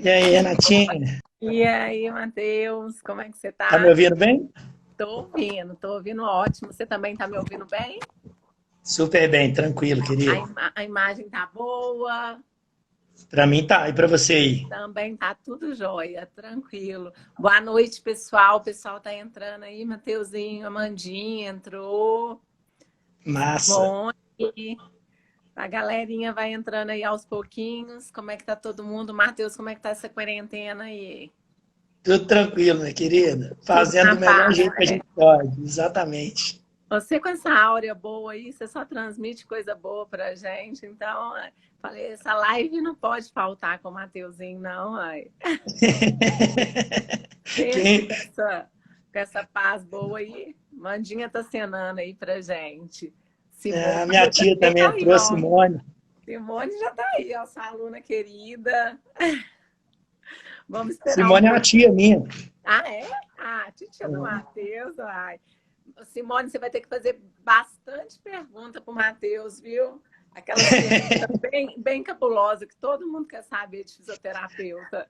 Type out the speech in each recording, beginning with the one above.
E aí, Renatinha? E aí, Matheus, como é que você Tá me tá? ouvindo bem? Tô ouvindo ótimo. Você também tá me ouvindo bem? Super bem, tranquilo, querido. A imagem tá boa, Pra mim tá, e pra você aí? também tá tudo jóia, tranquilo. Boa noite, pessoal. O pessoal tá entrando aí, Mateuzinho, Amandinha entrou, Massa. Simone. A galerinha vai entrando aí aos pouquinhos. Como é que tá todo mundo? Matheus, como é que tá essa quarentena aí? Tudo tranquilo, minha querida. Tudo Fazendo na do melhor paz, jeito que a né? gente pode, exatamente. Você com essa áurea boa aí, você só transmite coisa boa pra gente. Então, falei, essa live não pode faltar com o Mateuzinho, não, ai. Sempre Quem, com essa paz boa aí. Mandinha tá cenando aí pra gente. Simone a minha tia também também tá aí, entrou, ó. Simone. Simone já tá aí, ó, sua aluna querida. Vamos esperar um Simone é uma tia pouquinho. minha. Ah, é? Ah, titia do Matheus, ai. Simone, você vai ter que fazer bastante pergunta para o Matheus, viu? Aquelas perguntas bem cabulosas que todo mundo quer saber de fisioterapeuta.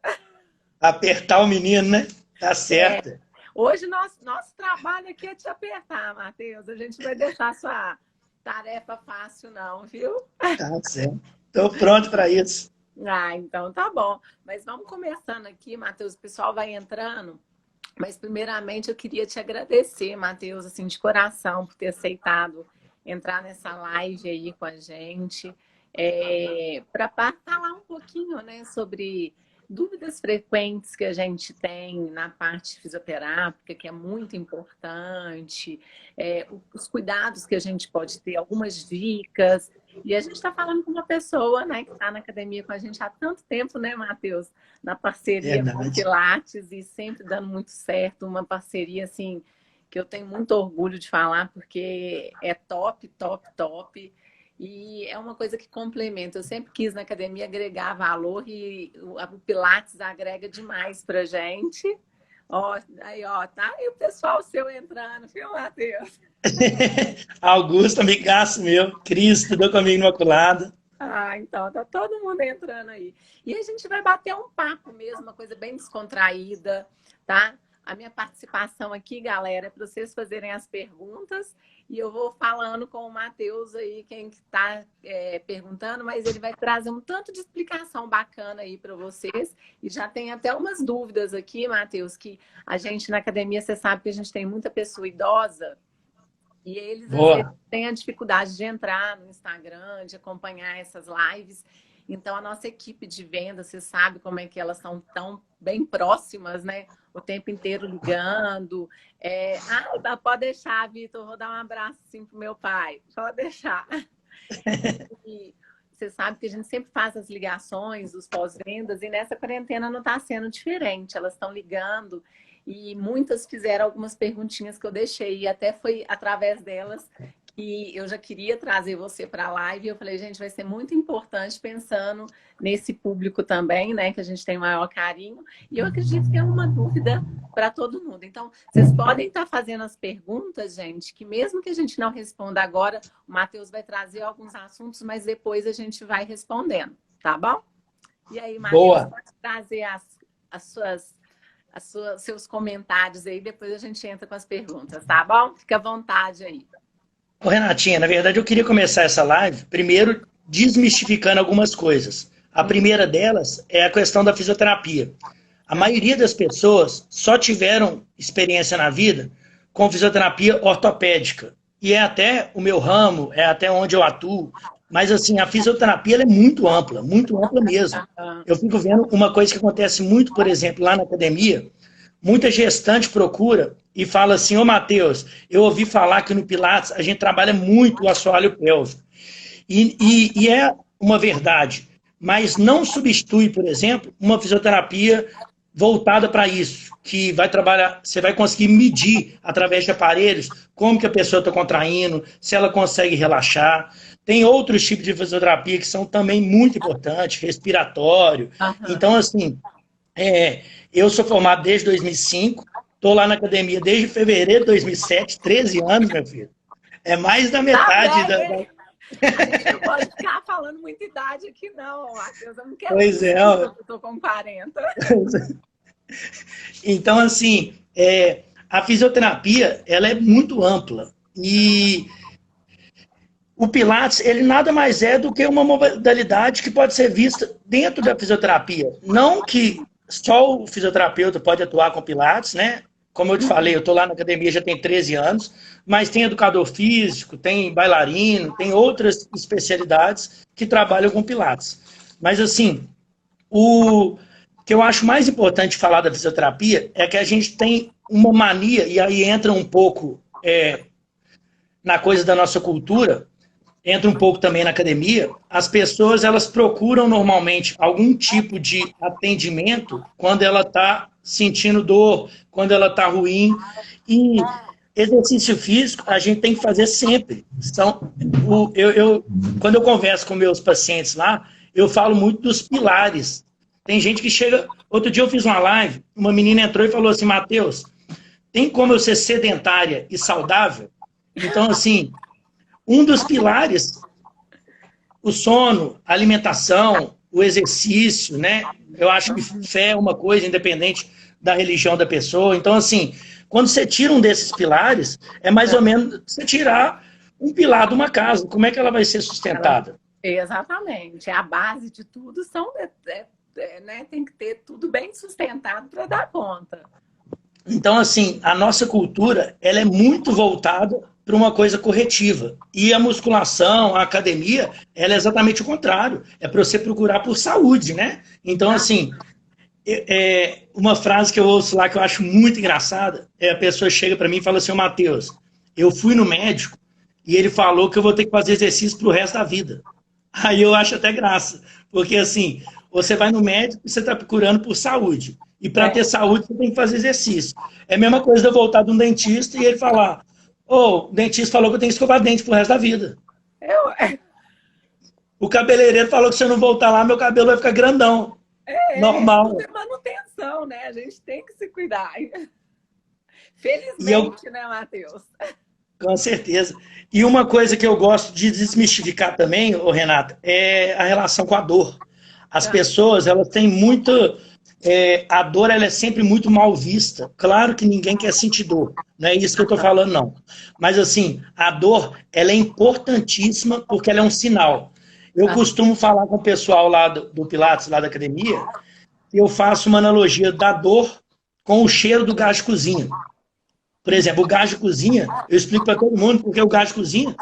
Apertar o menino, né? Tá É, certo. hoje nosso trabalho aqui é te apertar, Matheus. A gente vai deixar sua tarefa fácil, não, viu? Tá certo. Tô pronto para isso. Ah, então tá bom. Mas vamos começando aqui, Matheus. O pessoal vai entrando. Mas, primeiramente, eu queria te agradecer, Matheus, assim, de coração, por ter aceitado entrar nessa live aí com a gente, para falar um pouquinho, né, sobre dúvidas frequentes que a gente tem na parte fisioterápica, que é muito importante, os cuidados que a gente pode ter, algumas dicas. E a gente está falando com uma pessoa, né, que está na academia com a gente há tanto tempo, né, Matheus? Na parceria com o Verdade. Pilates e sempre dando muito certo, uma parceria assim que eu tenho muito orgulho de falar porque é top, top, top. E é uma coisa que complementa. Eu sempre quis na academia agregar valor e o Pilates agrega demais pra gente. Ó, aí, ó, tá? E o pessoal seu entrando, viu, Matheus? Augusto, amigaço meu. Cris, estudou comigo no Imaculada. Ah, então tá todo mundo entrando aí. E a gente vai bater um papo mesmo, uma coisa bem descontraída, tá? A minha participação aqui, galera, é para vocês fazerem as perguntas e eu vou falando com o Matheus aí, quem está perguntando, mas ele vai trazer um tanto de explicação bacana aí para vocês. E já tem até umas dúvidas aqui, Matheus, que a gente na academia, você sabe que a gente tem muita pessoa idosa. E eles, às vezes, Boa. têm a dificuldade de entrar no Instagram, de acompanhar essas lives. Então, a nossa equipe de venda, você sabe como é que elas são tão bem próximas, né? O tempo inteiro ligando. Pode deixar, Vitor, vou dar um abraço assim pro meu pai. Pode deixar. E você sabe que a gente sempre faz as ligações dos pós-vendas e nessa quarentena não está sendo diferente. Elas estão ligando e muitas fizeram algumas perguntinhas que eu deixei e até foi através delas que eu já queria trazer você para a live. Eu falei, gente, vai ser muito importante pensando nesse público também, né, que a gente tem o maior carinho. E eu acredito que é uma dúvida para todo mundo. Então, vocês podem estar fazendo as perguntas, gente, que mesmo que a gente não responda agora, o Matheus vai trazer alguns assuntos, mas depois a gente vai respondendo, tá bom? E aí, Matheus, Boa. pode trazer seus comentários aí, depois a gente entra com as perguntas, tá bom? Fica à vontade aí. Ô, Renatinha, na verdade eu queria começar essa live primeiro desmistificando algumas coisas. A primeira delas é a questão da fisioterapia. A maioria das pessoas só tiveram experiência na vida com fisioterapia ortopédica. E é até o meu ramo, é até onde eu atuo. Mas, assim, a fisioterapia ela é muito ampla mesmo. Ah, Eu fico vendo uma coisa que acontece muito, por exemplo, lá na academia. Muita gestante procura e fala assim, ô Matheus, eu ouvi falar que no Pilates a gente trabalha muito o assoalho pélvico. E é uma verdade, mas não substitui, por exemplo, uma fisioterapia voltada para isso, que vai trabalhar, você vai conseguir medir através de aparelhos como que a pessoa está contraindo, se ela consegue relaxar. Tem outros tipos de fisioterapia que são também muito importantes, respiratório. aham. Então, assim, eu sou formado desde 2005, estou lá na academia desde fevereiro de 2007, 13 anos, meu filho. É mais da Tá metade velho, hein? A gente não pode ficar falando muita idade aqui, não, Matheus. Eu não quero Pois é. eu tô com 40. Então, assim, a fisioterapia, ela é muito ampla. E o Pilates, ele nada mais é do que uma modalidade que pode ser vista dentro da fisioterapia. Não que só o fisioterapeuta pode atuar com Pilates, né? Como eu te falei, eu estou lá na academia já tem 13 anos, mas tem educador físico, tem bailarino, tem outras especialidades que trabalham com Pilates. Mas, assim, o que eu acho mais importante falar da fisioterapia é que a gente tem uma mania, e aí entra um pouco na coisa da nossa cultura, entra um pouco também na academia, as pessoas elas procuram normalmente algum tipo de atendimento quando ela está sentindo dor, quando ela está ruim. E exercício físico a gente tem que fazer sempre. Então, quando eu converso com meus pacientes lá, eu falo muito dos pilares. Tem gente que chega... Outro dia eu fiz uma live, uma menina entrou e falou assim, Matheus, tem como eu ser sedentária e saudável? Então, assim... Um dos pilares, o sono, a alimentação, o exercício, né? Eu acho que fé é uma coisa independente da religião da pessoa. Então, assim, quando você tira um desses pilares, é mais ou menos você tirar um pilar de uma casa. Como é que ela vai ser sustentada? Exatamente. A base de tudo né? Tem que ter tudo bem sustentado para dar conta. Então, assim, a nossa cultura, ela é muito voltada para uma coisa corretiva. E a musculação, a academia, ela é exatamente o contrário. É para você procurar por saúde, né? Então, assim, uma frase que eu ouço lá que eu acho muito engraçada, a pessoa chega para mim e fala assim, Matheus, eu fui no médico e ele falou que eu vou ter que fazer exercício para o resto da vida. Aí eu acho até graça, porque assim, você vai no médico e você está procurando por saúde. E para ter saúde, você tem que fazer exercício. É a mesma coisa de eu voltar de um dentista e ele falar, o dentista falou que eu tenho que escovar dente pro resto da vida. O cabeleireiro falou que se eu não voltar lá, meu cabelo vai ficar grandão. Normal. É manutenção, né? A gente tem que se cuidar. Felizmente, né, Matheus? Com certeza. E uma coisa que eu gosto de desmistificar também, Renata, é a relação com a dor. As pessoas, elas têm muita... a dor ela é sempre muito mal vista. Claro que ninguém quer sentir dor, não é isso que eu estou falando, não. Mas, assim, a dor ela é importantíssima porque ela é um sinal. Eu costumo falar com o pessoal lá do Pilates, lá da academia, e eu faço uma analogia da dor com o cheiro do gás de cozinha. Por exemplo, o gás de cozinha, eu explico para todo mundo, porque o gás de cozinha,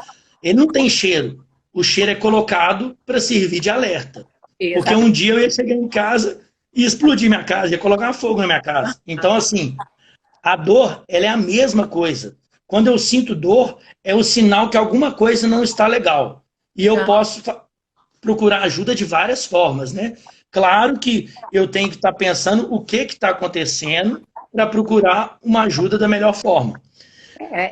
ele não tem cheiro. O cheiro é colocado para servir de alerta. Porque um dia eu ia chegar em casa e explodir minha casa, ia colocar fogo na minha casa. Então, assim, a dor, ela é a mesma coisa. Quando eu sinto dor, é o sinal que alguma coisa não está legal. E eu posso procurar ajuda de várias formas, né? Claro que eu tenho que estar pensando o que está acontecendo para procurar uma ajuda da melhor forma.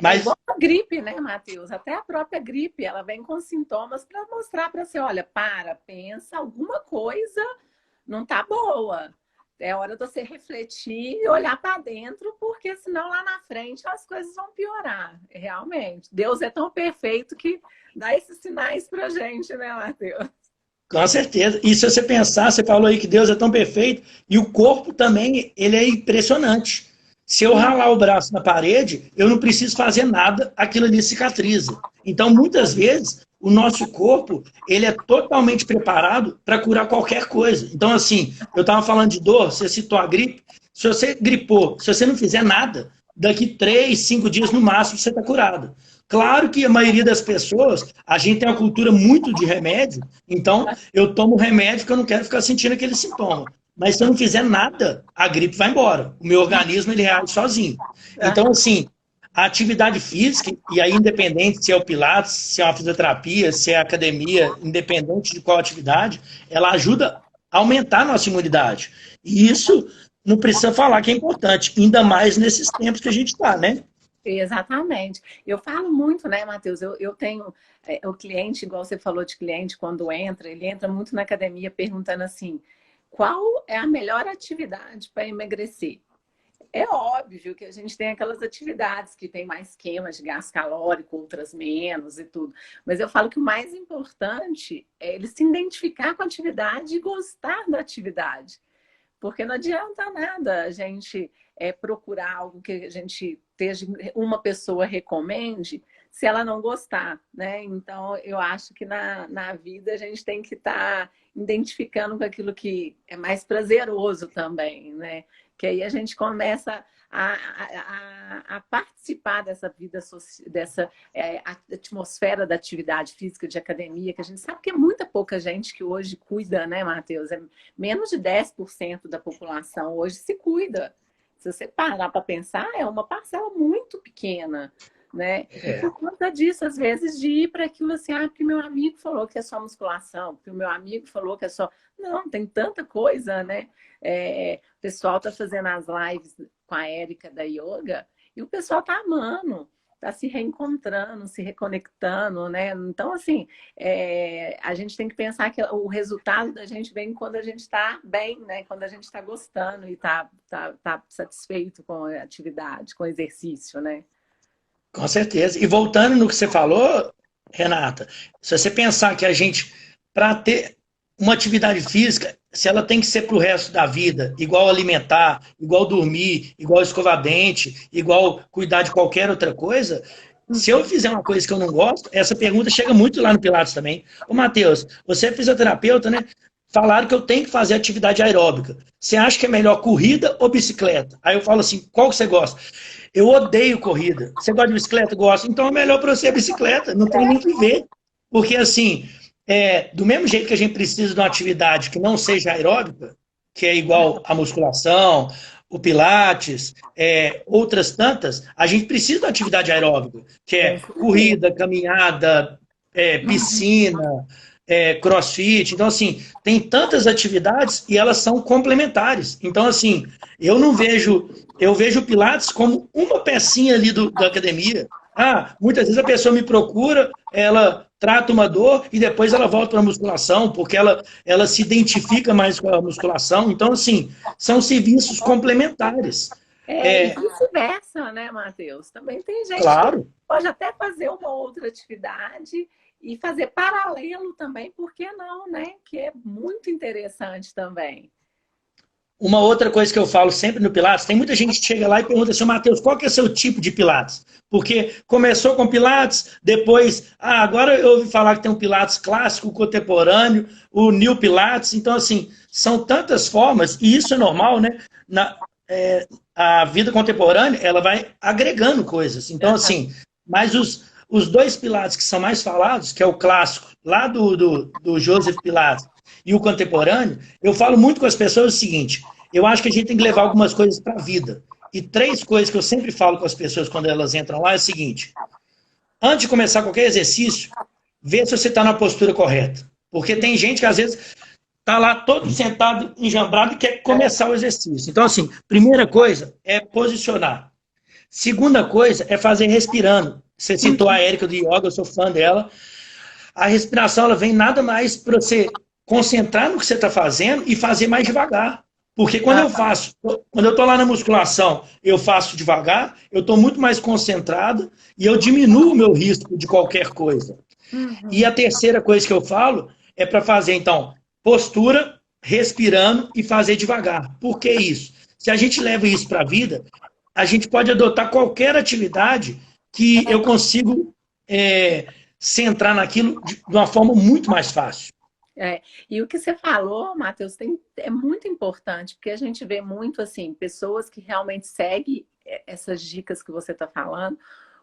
Mas... é igual a gripe, né, Matheus? Até a própria gripe, ela vem com sintomas para mostrar para você, olha, pensa, alguma coisa não tá boa. É hora de você refletir e olhar para dentro, porque senão lá na frente as coisas vão piorar. Realmente. Deus é tão perfeito que dá esses sinais pra gente, né, Matheus? Com certeza. E se você pensar, você falou aí que Deus é tão perfeito, e o corpo também, ele é impressionante. Se eu ralar o braço na parede, eu não preciso fazer nada, aquilo ali cicatriza. Então, muitas vezes, o nosso corpo, ele é totalmente preparado para curar qualquer coisa. Então, assim, eu estava falando de dor, você citou a gripe, se você gripou, se você não fizer nada, daqui 3, 5 dias no máximo você está curado. Claro que a maioria das pessoas, a gente tem uma cultura muito de remédio, então eu tomo remédio porque eu não quero ficar sentindo aquele sintoma. Mas se eu não fizer nada, a gripe vai embora. O meu organismo, ele reage sozinho. Então, assim, a atividade física, e aí independente se é o Pilates, se é uma fisioterapia, se é a academia, independente de qual atividade, ela ajuda a aumentar a nossa imunidade. E isso não precisa falar que é importante, ainda mais nesses tempos que a gente está, né? Exatamente. Eu falo muito, né, Matheus? Eu tenho o cliente, igual você falou de cliente, quando entra, ele entra muito na academia perguntando assim, qual é a melhor atividade para emagrecer? É óbvio que a gente tem aquelas atividades que tem mais queima de gás calórico, outras menos e tudo. Mas eu falo que o mais importante é ele se identificar com a atividade e gostar da atividade. Porque não adianta nada a gente procurar algo que a gente esteja, uma pessoa recomende se ela não gostar, né? Então, eu acho que na vida a gente tem que estar identificando com aquilo que é mais prazeroso também, né? Que aí a gente começa a participar dessa vida, dessa atmosfera da atividade física, de academia, que a gente sabe que é muita pouca gente que hoje cuida, né, Matheus? É menos de 10% da população hoje se cuida. Se você parar para pensar, é uma parcela muito pequena, né? E por conta disso, às vezes, de ir para aquilo assim, porque meu amigo falou que é só musculação, porque o meu amigo falou que é só... Não, tem tanta coisa, né? O pessoal está fazendo as lives com a Érica da yoga e o pessoal está amando, está se reencontrando, se reconectando, né? Então, assim, a gente tem que pensar que o resultado da gente vem quando a gente está bem, né? Quando a gente está gostando e está satisfeito com a atividade, com o exercício, né? Com certeza. E voltando no que você falou, Renata, se você pensar que a gente, para ter uma atividade física, se ela tem que ser para o resto da vida, igual alimentar, igual dormir, igual escovar dente, igual cuidar de qualquer outra coisa, se eu fizer uma coisa que eu não gosto, essa pergunta chega muito lá no Pilates também. Ô, Matheus, você é fisioterapeuta, né? Falaram que eu tenho que fazer atividade aeróbica. Você acha que é melhor corrida ou bicicleta? Aí eu falo assim, qual que você gosta? Eu odeio corrida. Você gosta de bicicleta? Gosto. Então é melhor para você a bicicleta. Não tem nem que ver. Porque, assim, do mesmo jeito que a gente precisa de uma atividade que não seja aeróbica, que é igual a musculação, o pilates, outras tantas, a gente precisa de uma atividade aeróbica, que é corrida, caminhada, piscina, crossfit. Então, assim, tem tantas atividades e elas são complementares. Então, assim, eu vejo o Pilates como uma pecinha ali da academia. Muitas vezes a pessoa me procura, ela trata uma dor e depois ela volta para a musculação, porque ela se identifica mais com a musculação. Então, assim, são serviços complementares. E vice-versa, né, Matheus? Também tem gente claro. que pode até fazer uma outra atividade e fazer paralelo também, por que não, né? Que é muito interessante também. Uma outra coisa que eu falo sempre no Pilates, tem muita gente que chega lá e pergunta assim, Matheus, qual que é o seu tipo de Pilates? Porque começou com Pilates, depois, agora eu ouvi falar que tem um Pilates clássico, contemporâneo, o New Pilates. Então, assim, são tantas formas, e isso é normal, né? A vida contemporânea, ela vai agregando coisas. Então, assim, mas os dois Pilates que são mais falados, que é o clássico, lá do Joseph Pilates, e o contemporâneo, eu falo muito com as pessoas o seguinte, eu acho que a gente tem que levar algumas coisas para a vida. E 3 coisas que eu sempre falo com as pessoas quando elas entram lá é o seguinte, antes de começar qualquer exercício, vê se você está na postura correta. Porque tem gente que às vezes está lá todo sentado, enjambrado e quer começar o exercício. Então, assim, primeira coisa é posicionar. Segunda coisa é fazer respirando. Você citou a Érica do yoga, eu sou fã dela. A respiração, ela vem nada mais para você concentrar no que você está fazendo e fazer mais devagar. Porque quando eu estou lá na musculação, eu faço devagar, eu estou muito mais concentrado e eu diminuo o meu risco de qualquer coisa. E a terceira coisa que eu falo é para fazer, então, postura, respirando e fazer devagar. Por que isso? Se a gente leva isso para a vida, a gente pode adotar qualquer atividade que eu consigo centrar naquilo de uma forma muito mais fácil. E o que você falou, Matheus, é muito importante, porque a gente vê muito, assim, pessoas que realmente seguem essas dicas que você está falando,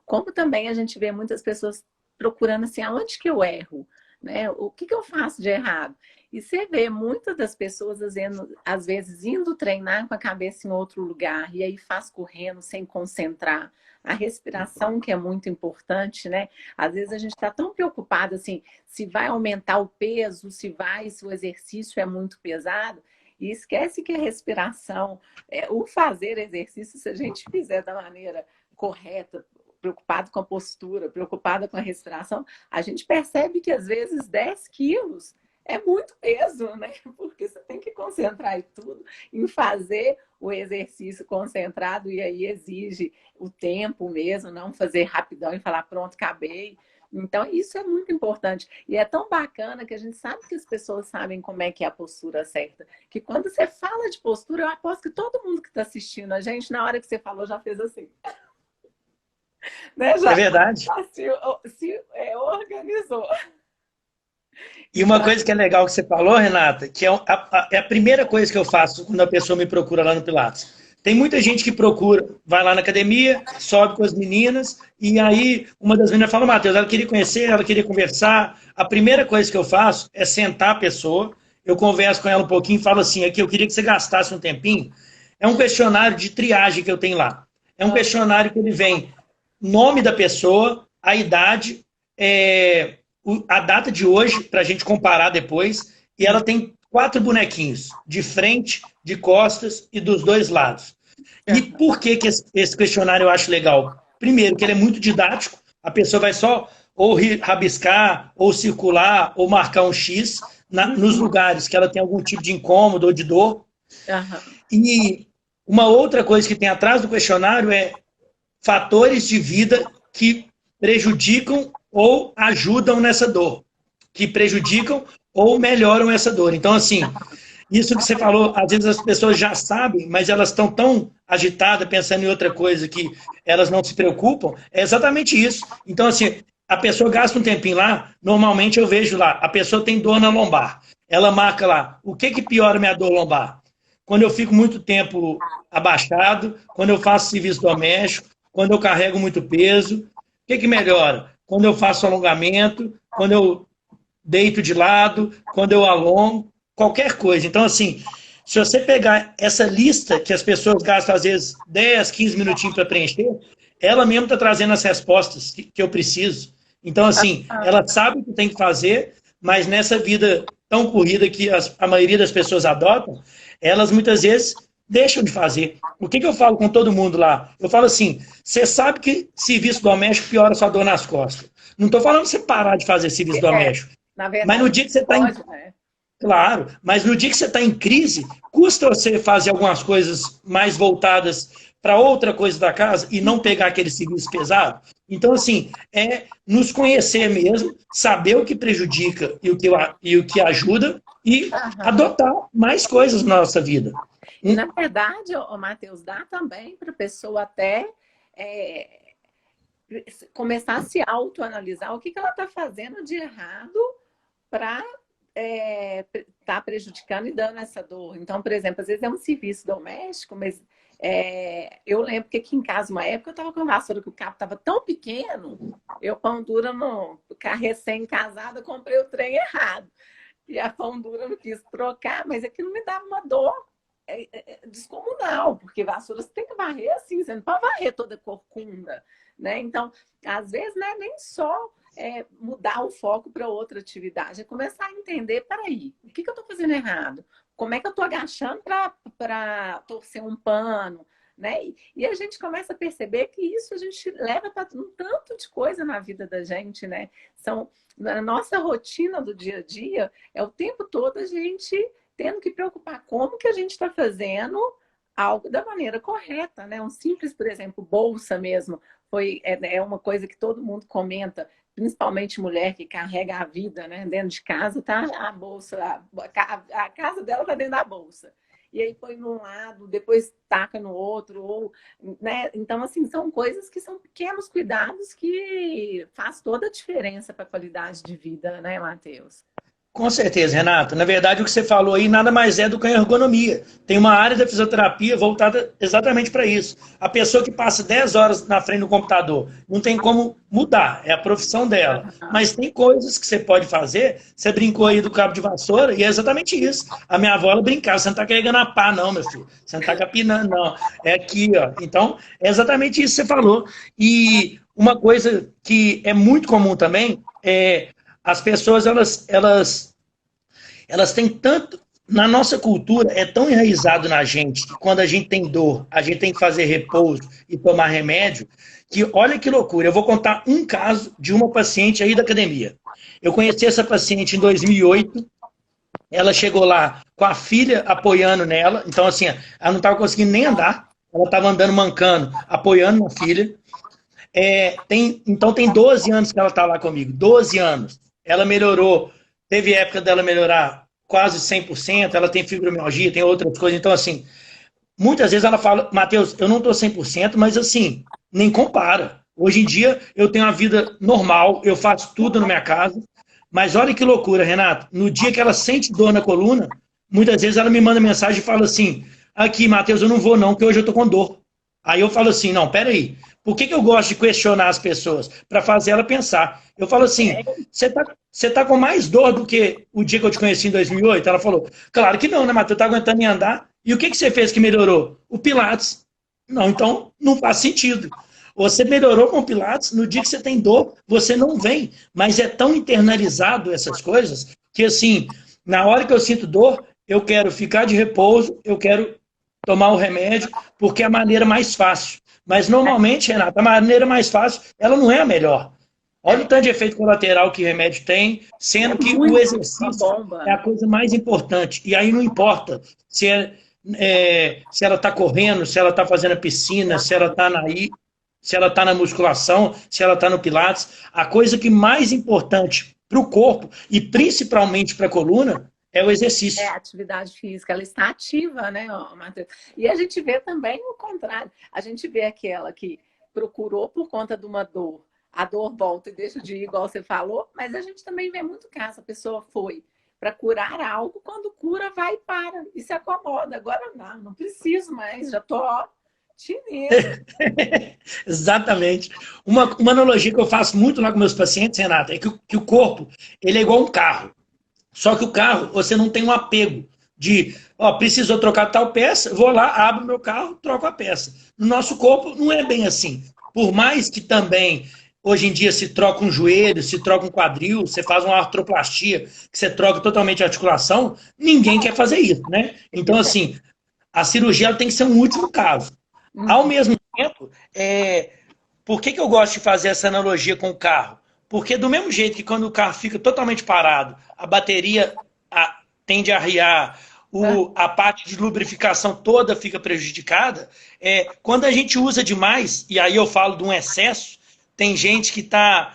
como também a gente vê muitas pessoas procurando, assim, aonde que eu erro, né? O que eu faço de errado? E você vê muitas das pessoas, às vezes, indo treinar com a cabeça em outro lugar, e aí faz correndo, sem concentrar. A respiração, que é muito importante, né? Às vezes a gente está tão preocupado, assim, se vai aumentar o peso, se o exercício é muito pesado, e esquece que a respiração, o fazer exercício, se a gente fizer da maneira correta, preocupado com a postura, preocupado com a respiração, a gente percebe que às vezes 10 quilos é muito peso, né? Porque você tem que concentrar em tudo, em fazer o exercício concentrado, e aí exige o tempo mesmo, não fazer rapidão e falar, pronto, acabei. Então, isso é muito importante. E é tão bacana que a gente sabe que as pessoas sabem como é que é a postura certa. Que quando você fala de postura, eu aposto que todo mundo que está assistindo a gente, na hora que você falou, já fez assim. Né? É Já, verdade. já organizou. E uma coisa que é legal que você falou, Renata, que é a primeira coisa que eu faço quando a pessoa me procura lá no Pilates. Tem muita gente que procura, vai lá na academia, sobe com as meninas, e aí uma das meninas fala, Matheus, ela queria conhecer, ela queria conversar. A primeira coisa que eu faço é sentar a pessoa, eu converso com ela um pouquinho e falo assim, aqui eu queria que você gastasse um tempinho. É um questionário de triagem que eu tenho lá. É um questionário que ele vem nome da pessoa, a idade, a data de hoje, para a gente comparar depois, e ela tem 4 bonequinhos, de frente, de costas e dos dois lados. E por que esse questionário eu acho legal? Primeiro, que ele é muito didático, a pessoa vai só ou rabiscar, ou circular, ou marcar um X nos lugares que ela tem algum tipo de incômodo ou de dor. E uma outra coisa que tem atrás do questionário é fatores de vida que prejudicam ou ajudam nessa dor, que prejudicam ou melhoram essa dor. Então, assim, isso que você falou, às vezes as pessoas já sabem, mas elas estão tão agitadas, pensando em outra coisa, que elas não se preocupam, é exatamente isso. Então, assim, a pessoa gasta um tempinho lá, normalmente eu vejo lá, a pessoa tem dor na lombar. Ela marca lá, o que piora minha dor lombar? Quando eu fico muito tempo abaixado, quando eu faço serviço doméstico, quando eu carrego muito peso. O que melhora? Quando eu faço alongamento, quando eu deito de lado, quando eu alongo, qualquer coisa. Então, assim, se você pegar essa lista que as pessoas gastam, às vezes, 10, 15 minutinhos para preencher, ela mesmo está trazendo as respostas que eu preciso. Então, assim, ela sabe o que tem que fazer, mas nessa vida tão corrida que a maioria das pessoas adotam, elas muitas vezes deixam de fazer. O que eu falo com todo mundo lá? Eu falo assim, você sabe que serviço doméstico piora sua dor nas costas. Não estou falando você parar de fazer serviço doméstico. Na verdade, mas no dia que você está em... né? Claro, mas no dia que você está em crise, custa você fazer algumas coisas mais voltadas para outra coisa da casa e não pegar aquele serviço pesado? Então, assim, é nos conhecer mesmo, saber o que prejudica e o que ajuda e adotar mais coisas na nossa vida. E, na verdade, Matheus, dá também para a pessoa até começar a se autoanalisar o que ela está fazendo de errado para tá prejudicando e dando essa dor. Então, por exemplo, às vezes é um serviço doméstico, mas eu lembro que aqui em casa, uma época, eu estava com uma vassoura que o cabo estava tão pequeno, eu, pão dura, no recém-casada, comprei o trem errado. E a pão dura não quis trocar, mas aquilo me dava uma dor descomunal, porque vassoura você tem que varrer assim, você não pode varrer toda corcunda, né? Então, às vezes, não é nem só mudar o foco para outra atividade, é começar a entender, peraí, o que eu estou fazendo errado? Como é que eu estou agachando para torcer um pano? Né? E a gente começa a perceber que isso a gente leva para um tanto de coisa na vida da gente, né? A nossa rotina do dia a dia é o tempo todo a gente tendo que preocupar como que a gente está fazendo algo da maneira correta, né? Um simples, por exemplo, bolsa mesmo, é uma coisa que todo mundo comenta, principalmente mulher que carrega a vida, né? Dentro de casa tá a bolsa, a casa dela tá dentro da bolsa. E aí põe num lado, depois taca no outro, né? Então, assim, são coisas que são pequenos cuidados que faz toda a diferença para a qualidade de vida, né, Matheus? Com certeza, Renato. Na verdade, o que você falou aí nada mais é do que a ergonomia. Tem uma área da fisioterapia voltada exatamente para isso. A pessoa que passa 10 horas na frente do computador, não tem como mudar, é a profissão dela. Mas tem coisas que você pode fazer. Você brincou aí do cabo de vassoura e é exatamente isso. A minha avó, ela brincava, você não está carregando a pá não, meu filho. Você não está capinando, não. É aqui, ó. Então, é exatamente isso que você falou. E uma coisa que é muito comum também é as pessoas, elas têm tanto... Na nossa cultura, é tão enraizado na gente que quando a gente tem dor, a gente tem que fazer repouso e tomar remédio, que olha que loucura. Eu vou contar um caso de uma paciente aí da academia. Eu conheci essa paciente em 2008, Ela chegou lá com a filha apoiando nela. Então, assim, ela não estava conseguindo nem andar. Ela estava andando mancando, apoiando na filha. Então, tem 12 anos que ela está lá comigo. 12 anos. Ela melhorou. Teve época dela melhorar quase 100%. Ela tem fibromialgia, tem outras coisas. Então, assim, muitas vezes ela fala, Matheus, eu não estou 100%, mas, assim, nem compara. Hoje em dia, eu tenho uma vida normal. Eu faço tudo na minha casa. Mas olha que loucura, Renato. No dia que ela sente dor na coluna, muitas vezes ela me manda mensagem e fala assim, aqui, Matheus, eu não vou não, porque hoje eu tô com dor. Aí eu falo assim, não, peraí, por que eu gosto de questionar as pessoas? Para fazer ela pensar. Eu falo assim, você tá com mais dor do que o dia que eu te conheci em 2008? Ela falou, claro que não, né, Matheus? Tá aguentando me andar. E o que você fez que melhorou? O Pilates. Não, então não faz sentido. Você melhorou com o Pilates, no dia que você tem dor, você não vem. Mas é tão internalizado essas coisas, que assim, na hora que eu sinto dor, eu quero ficar de repouso, eu quero tomar o remédio, porque é a maneira mais fácil. Mas normalmente, Renata, a maneira mais fácil, ela não é a melhor. Olha o tanto de efeito colateral que o remédio tem, sendo que o exercício é a coisa mais importante. E aí não importa se ela está correndo, se ela está fazendo a piscina, se ela está na musculação, se ela está no Pilates. A coisa que mais importante para o corpo e principalmente para a coluna é o exercício. É a atividade física, ela está ativa, né, Matheus? E a gente vê também o contrário. A gente vê aquela que procurou por conta de uma dor, a dor volta e deixa de ir, igual você falou, mas a gente também vê muito caso, a pessoa foi para curar algo, quando cura, vai e para, e se acomoda. Agora não preciso mais, já estou chinesa. Exatamente. Uma analogia que eu faço muito lá com meus pacientes, Renata, é que o corpo ele é igual um carro. Só que o carro, você não tem um apego de, precisou trocar tal peça, vou lá, abro meu carro, troco a peça. No nosso corpo não é bem assim. Por mais que também, hoje em dia, se troca um joelho, se troca um quadril, você faz uma artroplastia, que você troca totalmente a articulação, ninguém quer fazer isso, né? Então, assim, a cirurgia ela tem que ser um último caso. Ao mesmo tempo, por que eu gosto de fazer essa analogia com o carro? Porque do mesmo jeito que quando o carro fica totalmente parado, a bateria tende a arriar, a parte de lubrificação toda fica prejudicada, quando a gente usa demais, e aí eu falo de um excesso, tem gente que está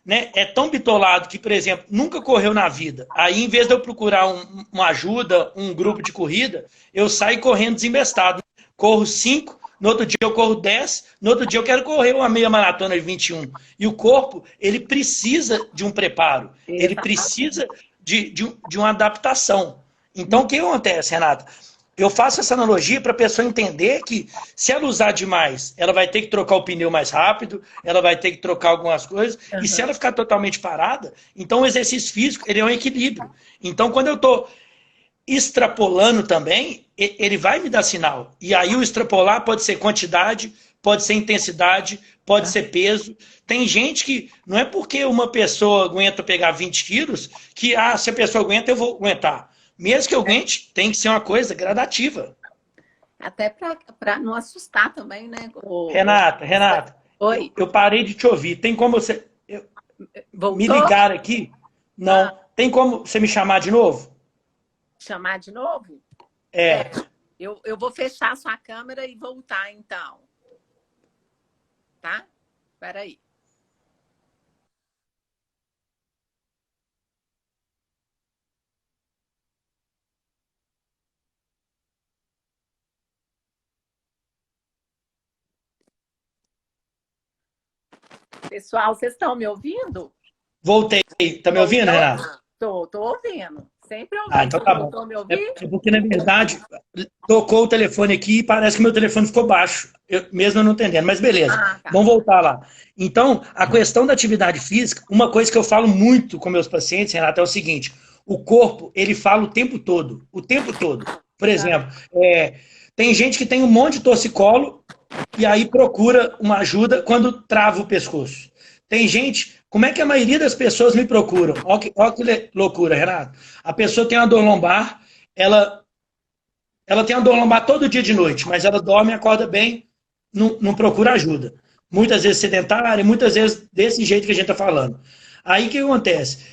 é tão bitolado que, por exemplo, nunca correu na vida. Aí, em vez de eu procurar uma ajuda, um grupo de corrida, eu saio correndo desembestado. Corro 5, no outro dia eu corro 10, no outro dia eu quero correr uma meia maratona de 21. E o corpo, ele precisa de um preparo, ele precisa de uma adaptação. Então, o que acontece, Renata? Eu faço essa analogia para a pessoa entender que se ela usar demais, ela vai ter que trocar o pneu mais rápido, ela vai ter que trocar algumas coisas, e se ela ficar totalmente parada, então o exercício físico ele é um equilíbrio. Então, quando eu estou extrapolando também, ele vai me dar sinal. E aí o extrapolar pode ser quantidade, pode ser intensidade, pode ser peso. Tem gente que, não é porque uma pessoa aguenta pegar 20 quilos, que se a pessoa aguenta, eu vou aguentar. Mesmo que eu aguente, tem que ser uma coisa gradativa. Até para não assustar também, né? Renata, oi. Eu parei de te ouvir. Tem como você me ligar aqui? Não. Tem como você me chamar de novo? Chamar de novo? Eu vou fechar a sua câmera e voltar, então. Tá? Espera aí. Pessoal, vocês estão me ouvindo? Voltei. Tá me ouvindo, Renato? Tô ouvindo. Sempre ouvindo. Então tá bom. Me ouvir? Porque, na verdade, tocou o telefone aqui e parece que meu telefone ficou baixo. Mesmo eu não entendendo, mas beleza. Tá. Vamos voltar lá. Então, a questão da atividade física, uma coisa que eu falo muito com meus pacientes, Renato, é o seguinte: o corpo, ele fala o tempo todo. O tempo todo. Por exemplo, tem gente que tem um monte de torcicolo e aí procura uma ajuda quando trava o pescoço. Tem gente... Como é que a maioria das pessoas me procuram? Olha que loucura, Renato. A pessoa tem uma dor lombar, ela tem uma dor lombar todo dia de noite, mas ela dorme e acorda bem, não procura ajuda. Muitas vezes sedentária, muitas vezes desse jeito que a gente está falando. Aí o que acontece?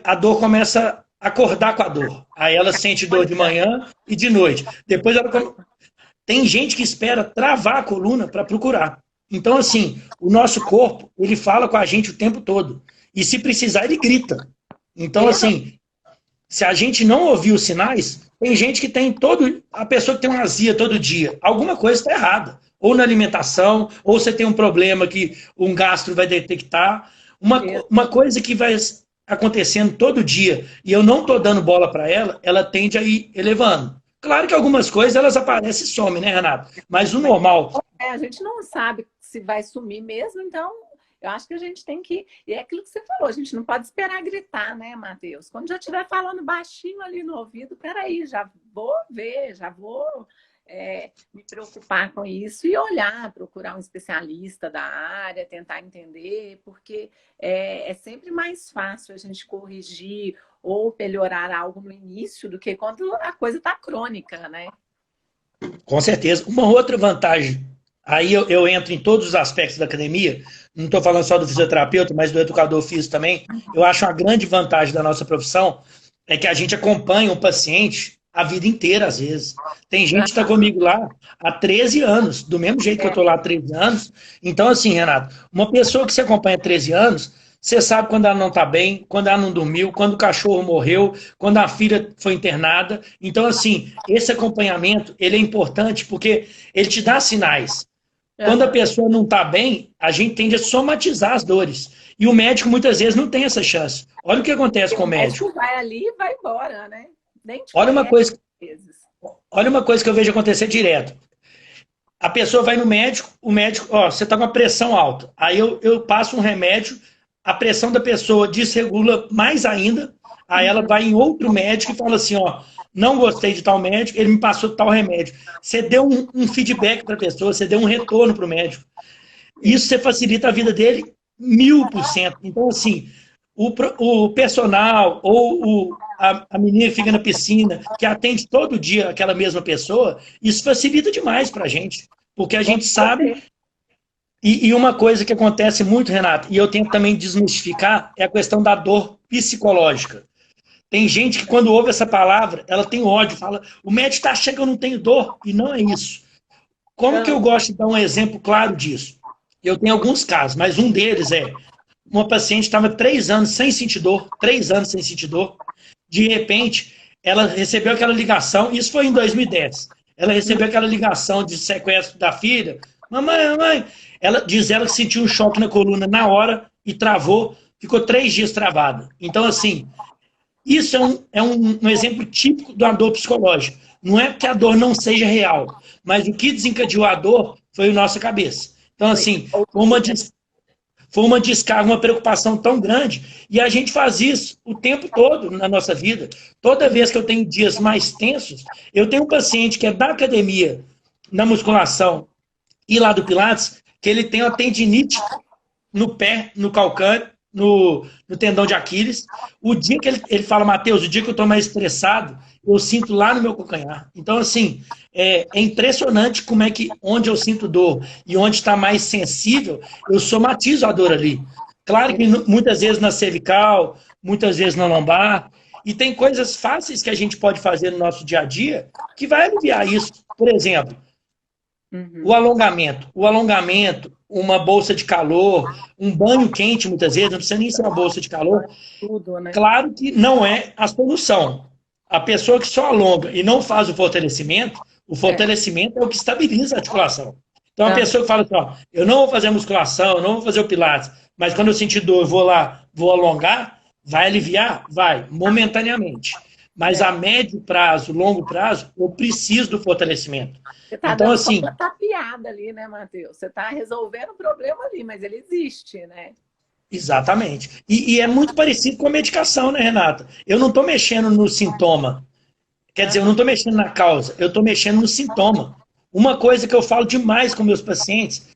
A dor começa acordar com a dor. Aí ela sente dor de manhã e de noite. Depois ela... Tem gente que espera travar a coluna para procurar. Então, assim, o nosso corpo, ele fala com a gente o tempo todo. E se precisar, ele grita. Então, assim, se a gente não ouvir os sinais, tem gente que tem todo... A pessoa que tem uma azia todo dia, alguma coisa está errada. Ou na alimentação, ou você tem um problema que um gastro vai detectar. Uma coisa que vai acontecendo todo dia, e eu não estou dando bola para ela, ela tende a ir elevando. Claro que algumas coisas elas aparecem e somem, né, Renato? Mas o normal... A gente não sabe se vai sumir mesmo, então eu acho que a gente tem que... E é aquilo que você falou, a gente não pode esperar gritar, né, Matheus? Quando já estiver falando baixinho ali no ouvido, peraí, já vou ver, já vou me preocupar com isso e olhar, procurar um especialista da área, tentar entender, porque é sempre mais fácil a gente corrigir ou melhorar algo no início do que quando a coisa está crônica, né? Com certeza. Uma outra vantagem, aí eu entro em todos os aspectos da academia, não estou falando só do fisioterapeuta, mas do educador físico também, eu acho uma grande vantagem da nossa profissão é que a gente acompanha o paciente a vida inteira, às vezes. Tem gente que está comigo lá há 13 anos, do mesmo jeito que eu estou lá há 13 anos. Então, assim, Renato, uma pessoa que você acompanha há 13 anos, você sabe quando ela não está bem, quando ela não dormiu, quando o cachorro morreu, quando a filha foi internada. Então, assim, esse acompanhamento, ele é importante porque ele te dá sinais. Quando a pessoa não está bem, a gente tende a somatizar as dores. E o médico, muitas vezes, não tem essa chance. Olha o que acontece com o médico. O médico vai ali e vai embora, né? Nem te olha uma coisa que eu vejo acontecer direto. A pessoa vai no médico, o médico, você está com a pressão alta. Aí eu passo um remédio, a pressão da pessoa desregula mais ainda, aí ela vai em outro médico e fala assim, não gostei de tal médico, ele me passou tal remédio. Você deu um feedback para a pessoa, você deu um retorno para o médico. Isso você facilita a vida dele 1000%. Então, assim, o personal ou a menina que fica na piscina, que atende todo dia aquela mesma pessoa, isso facilita demais para a gente. Porque a gente sabe... E uma coisa que acontece muito, Renato, e eu tento também desmistificar, é a questão da dor psicológica. Tem gente que quando ouve essa palavra, ela tem ódio, fala, o médico está achando que eu não tenho dor, e não é isso. Como que eu gosto de dar um exemplo claro disso? Eu tenho alguns casos, mas um deles é, uma paciente estava 3 anos sem sentir dor, 3 anos sem sentir dor, de repente, ela recebeu aquela ligação, isso foi em 2010, ela recebeu aquela ligação de sequestro da filha, mamãe, diz ela que sentiu um choque na coluna na hora e travou, ficou 3 dias travada. Então, assim, isso é um exemplo típico de uma dor psicológica. Não é que a dor não seja real, mas o que desencadeou a dor foi a nossa cabeça. Então, assim, foi uma descarga, uma preocupação tão grande, e a gente faz isso o tempo todo na nossa vida. Toda vez que eu tenho dias mais tensos, eu tenho um paciente que é da academia, na musculação, e lá do Pilates, que ele tem uma tendinite no pé, no calcâneo, no tendão de Aquiles. O dia que ele fala, Matheus, o dia que eu estou mais estressado, eu sinto lá no meu calcanhar. Então, assim, é impressionante como é que onde eu sinto dor e onde está mais sensível, eu somatizo a dor ali. Claro que muitas vezes na cervical, muitas vezes na lombar, e tem coisas fáceis que a gente pode fazer no nosso dia a dia que vai aliviar isso. Por exemplo, o alongamento. O alongamento, uma bolsa de calor, um banho quente, muitas vezes, não precisa nem ser uma bolsa de calor. Tudo, né? Claro que não é a solução. A pessoa que só alonga e não faz o fortalecimento é o que estabiliza a articulação. Então, a pessoa que fala assim, eu não vou fazer musculação, eu não vou fazer o pilates, mas quando eu sentir dor, eu vou lá, vou alongar, vai aliviar? Vai, momentaneamente. Mas a médio prazo, longo prazo, eu preciso do fortalecimento. Você está dando assim, uma tapeada ali, né, Matheus? Você está resolvendo o problema ali, mas ele existe, né? Exatamente. E é muito parecido com a medicação, né, Renata? Eu não estou mexendo no sintoma. Quer dizer, eu não estou mexendo na causa, eu estou mexendo no sintoma. Uma coisa que eu falo demais com meus pacientes,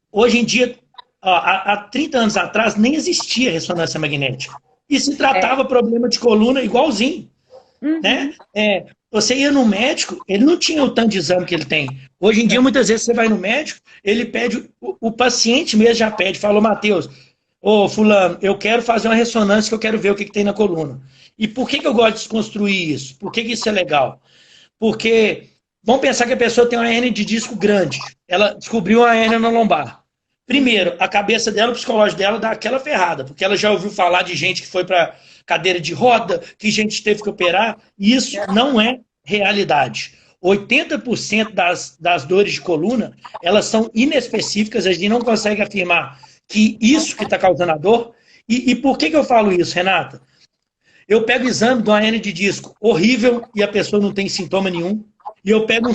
hoje em dia, há 30 anos atrás, nem existia ressonância magnética. E se tratava problema de coluna igualzinho. Né? Você ia no médico, ele não tinha o tanto de exame que ele tem. Hoje em dia, muitas vezes, você vai no médico, ele pede, o paciente mesmo já pede, falou, Matheus, Ô, fulano, eu quero fazer uma ressonância que eu quero ver o que tem na coluna. E por que eu gosto de desconstruir isso? Por que isso é legal? Porque vamos pensar que a pessoa tem uma hernia de disco grande. Ela descobriu uma hernia na lombar. Primeiro, a cabeça dela, o psicológico dela dá aquela ferrada, porque ela já ouviu falar de gente que foi para cadeira de roda, que gente teve que operar, e isso não é realidade. 80% das dores de coluna, elas são inespecíficas, a gente não consegue afirmar que isso que está causando a dor. E por que eu falo isso, Renata? Eu pego o exame de uma hernia de disco horrível e a pessoa não tem sintoma nenhum. E eu pego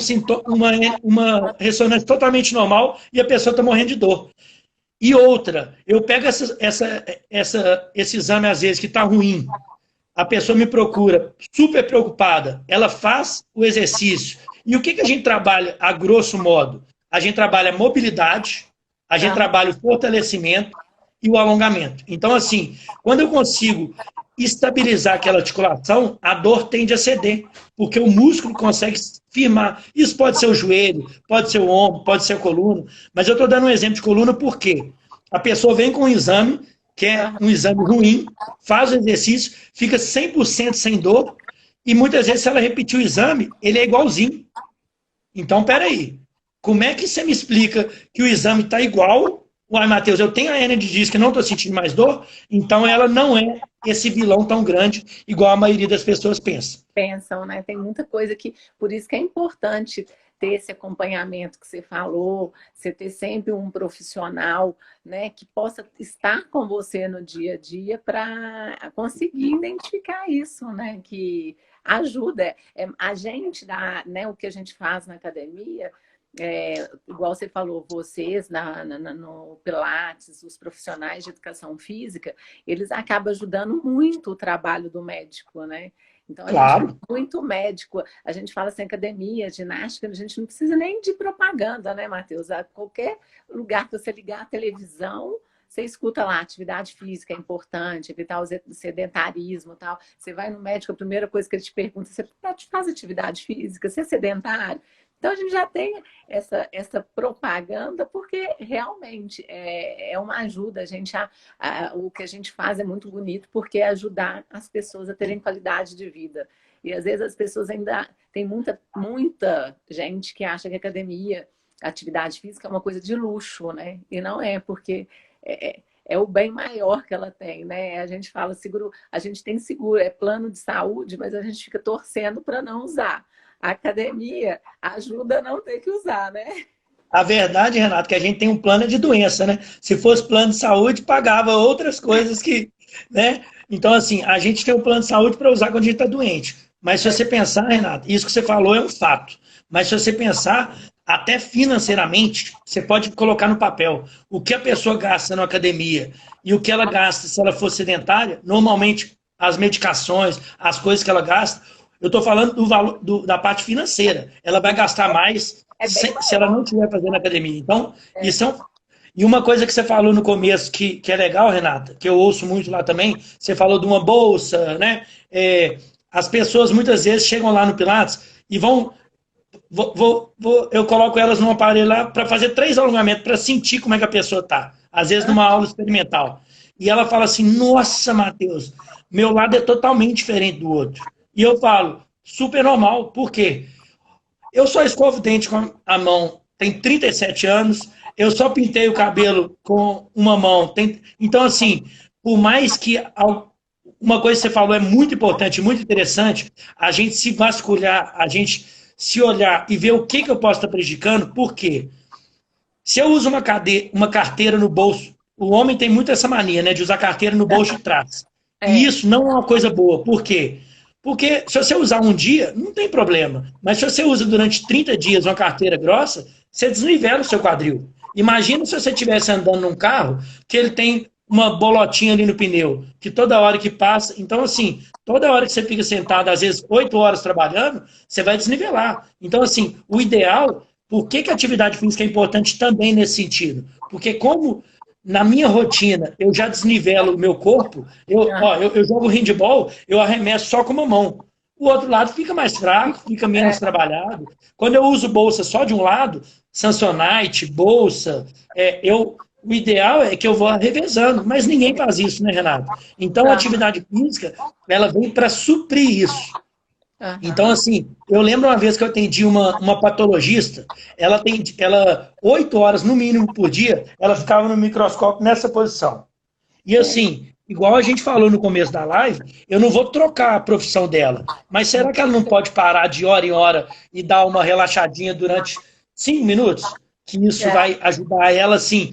uma ressonância totalmente normal e a pessoa está morrendo de dor. E outra, eu pego esse exame, às vezes, que está ruim. A pessoa me procura super preocupada. Ela faz o exercício. E o que a gente trabalha, a grosso modo? A gente trabalha a mobilidade, a gente trabalha o fortalecimento e o alongamento. Então, assim, quando eu consigo estabilizar aquela articulação, a dor tende a ceder, porque o músculo consegue firmar. Isso pode ser o joelho, pode ser o ombro, pode ser a coluna, mas eu estou dando um exemplo de coluna porque a pessoa vem com um exame, que é um exame ruim, faz o exercício, fica 100% sem dor, e muitas vezes, se ela repetir o exame, ele é igualzinho. Então, peraí, como é que você me explica que o exame está igual? Uai, Matheus, eu tenho a hernia de disco e não estou sentindo mais dor, então ela não é esse vilão tão grande, igual a maioria das pessoas pensa. Pensam, né? Tem muita coisa que... Por isso que é importante ter esse acompanhamento que você falou, você ter sempre um profissional, né, que possa estar com você no dia a dia para conseguir identificar isso, né? Que ajuda. A gente dá, né, o que a gente faz na academia... igual você falou, vocês no Pilates, os profissionais de educação física, eles acabam ajudando muito o trabalho do médico, né? Então, a gente é muito médico, a gente fala assim, academia, ginástica, a gente não precisa nem de propaganda, né, Matheus? A qualquer lugar que você ligar a televisão, você escuta lá, atividade física é importante, evitar o sedentarismo e tal. Você vai no médico, a primeira coisa que ele te pergunta, você faz atividade física, você é sedentário? Então, a gente já tem essa propaganda, porque realmente é uma ajuda. O que a gente faz é muito bonito, porque é ajudar as pessoas a terem qualidade de vida. E, às vezes, as pessoas ainda... Tem muita gente que acha que a academia, a atividade física é uma coisa de luxo, né? E não é, porque é o bem maior que ela tem, né? A gente fala seguro, a gente tem seguro, é plano de saúde, mas a gente fica torcendo para não usar. A academia ajuda a não ter que usar, né? A verdade, Renato, é que a gente tem um plano de doença, né? Se fosse plano de saúde, pagava outras coisas que, né? Então, assim, a gente tem um plano de saúde para usar quando a gente está doente. Mas se você pensar, Renato, isso que você falou é um fato. Mas se você pensar, até financeiramente, você pode colocar no papel o que a pessoa gasta na academia e o que ela gasta se ela for sedentária, normalmente as medicações, as coisas que ela gasta. Eu estou falando do valor, da parte financeira. Ela vai gastar mais se ela não estiver fazendo academia. Então, isso é E uma coisa que você falou no começo que é legal, Renata, que eu ouço muito lá também, você falou de uma bolsa, né? As pessoas muitas vezes chegam lá no Pilates e eu coloco elas num aparelho lá para fazer 3 alongamentos, para sentir como é que a pessoa está. Às vezes numa aula experimental. E ela fala assim, nossa, Matheus, meu lado é totalmente diferente do outro. E eu falo, super normal. Por quê? Eu só escovo o dente com a mão, tem 37 anos, eu só pintei o cabelo com uma mão. Então, assim, por mais que uma coisa que você falou é muito importante, muito interessante, a gente se vasculhar, a gente se olhar e ver o que eu posso estar prejudicando, por quê? Se eu uso uma carteira no bolso, o homem tem muito essa mania, né, de usar carteira no bolso de trás. E isso não é uma coisa boa. Por quê? Porque se você usar um dia, não tem problema. Mas se você usa durante 30 dias uma carteira grossa, você desnivela o seu quadril. Imagina se você estivesse andando num carro que ele tem uma bolotinha ali no pneu, que toda hora que passa... Então, assim, toda hora que você fica sentado, às vezes 8 horas trabalhando, você vai desnivelar. Então, assim, o ideal... Por que a atividade física é importante também nesse sentido? Porque como... Na minha rotina, eu já desnivelo o meu corpo. Eu jogo handball, eu arremesso só com uma mão. O outro lado fica mais fraco, fica menos trabalhado. Quando eu uso bolsa só de um lado, Samsonite, bolsa, eu O ideal é que eu vou revezando, mas ninguém faz isso, né, Renato? Então, a atividade física, ela vem para suprir isso. Então, assim, eu lembro uma vez que eu atendi uma patologista, ela 8 horas no mínimo por dia, ela ficava no microscópio nessa posição. E assim, igual a gente falou no começo da live, eu não vou trocar a profissão dela, mas será que ela não pode parar de hora em hora e dar uma relaxadinha durante 5 minutos? Que isso vai ajudar ela, assim,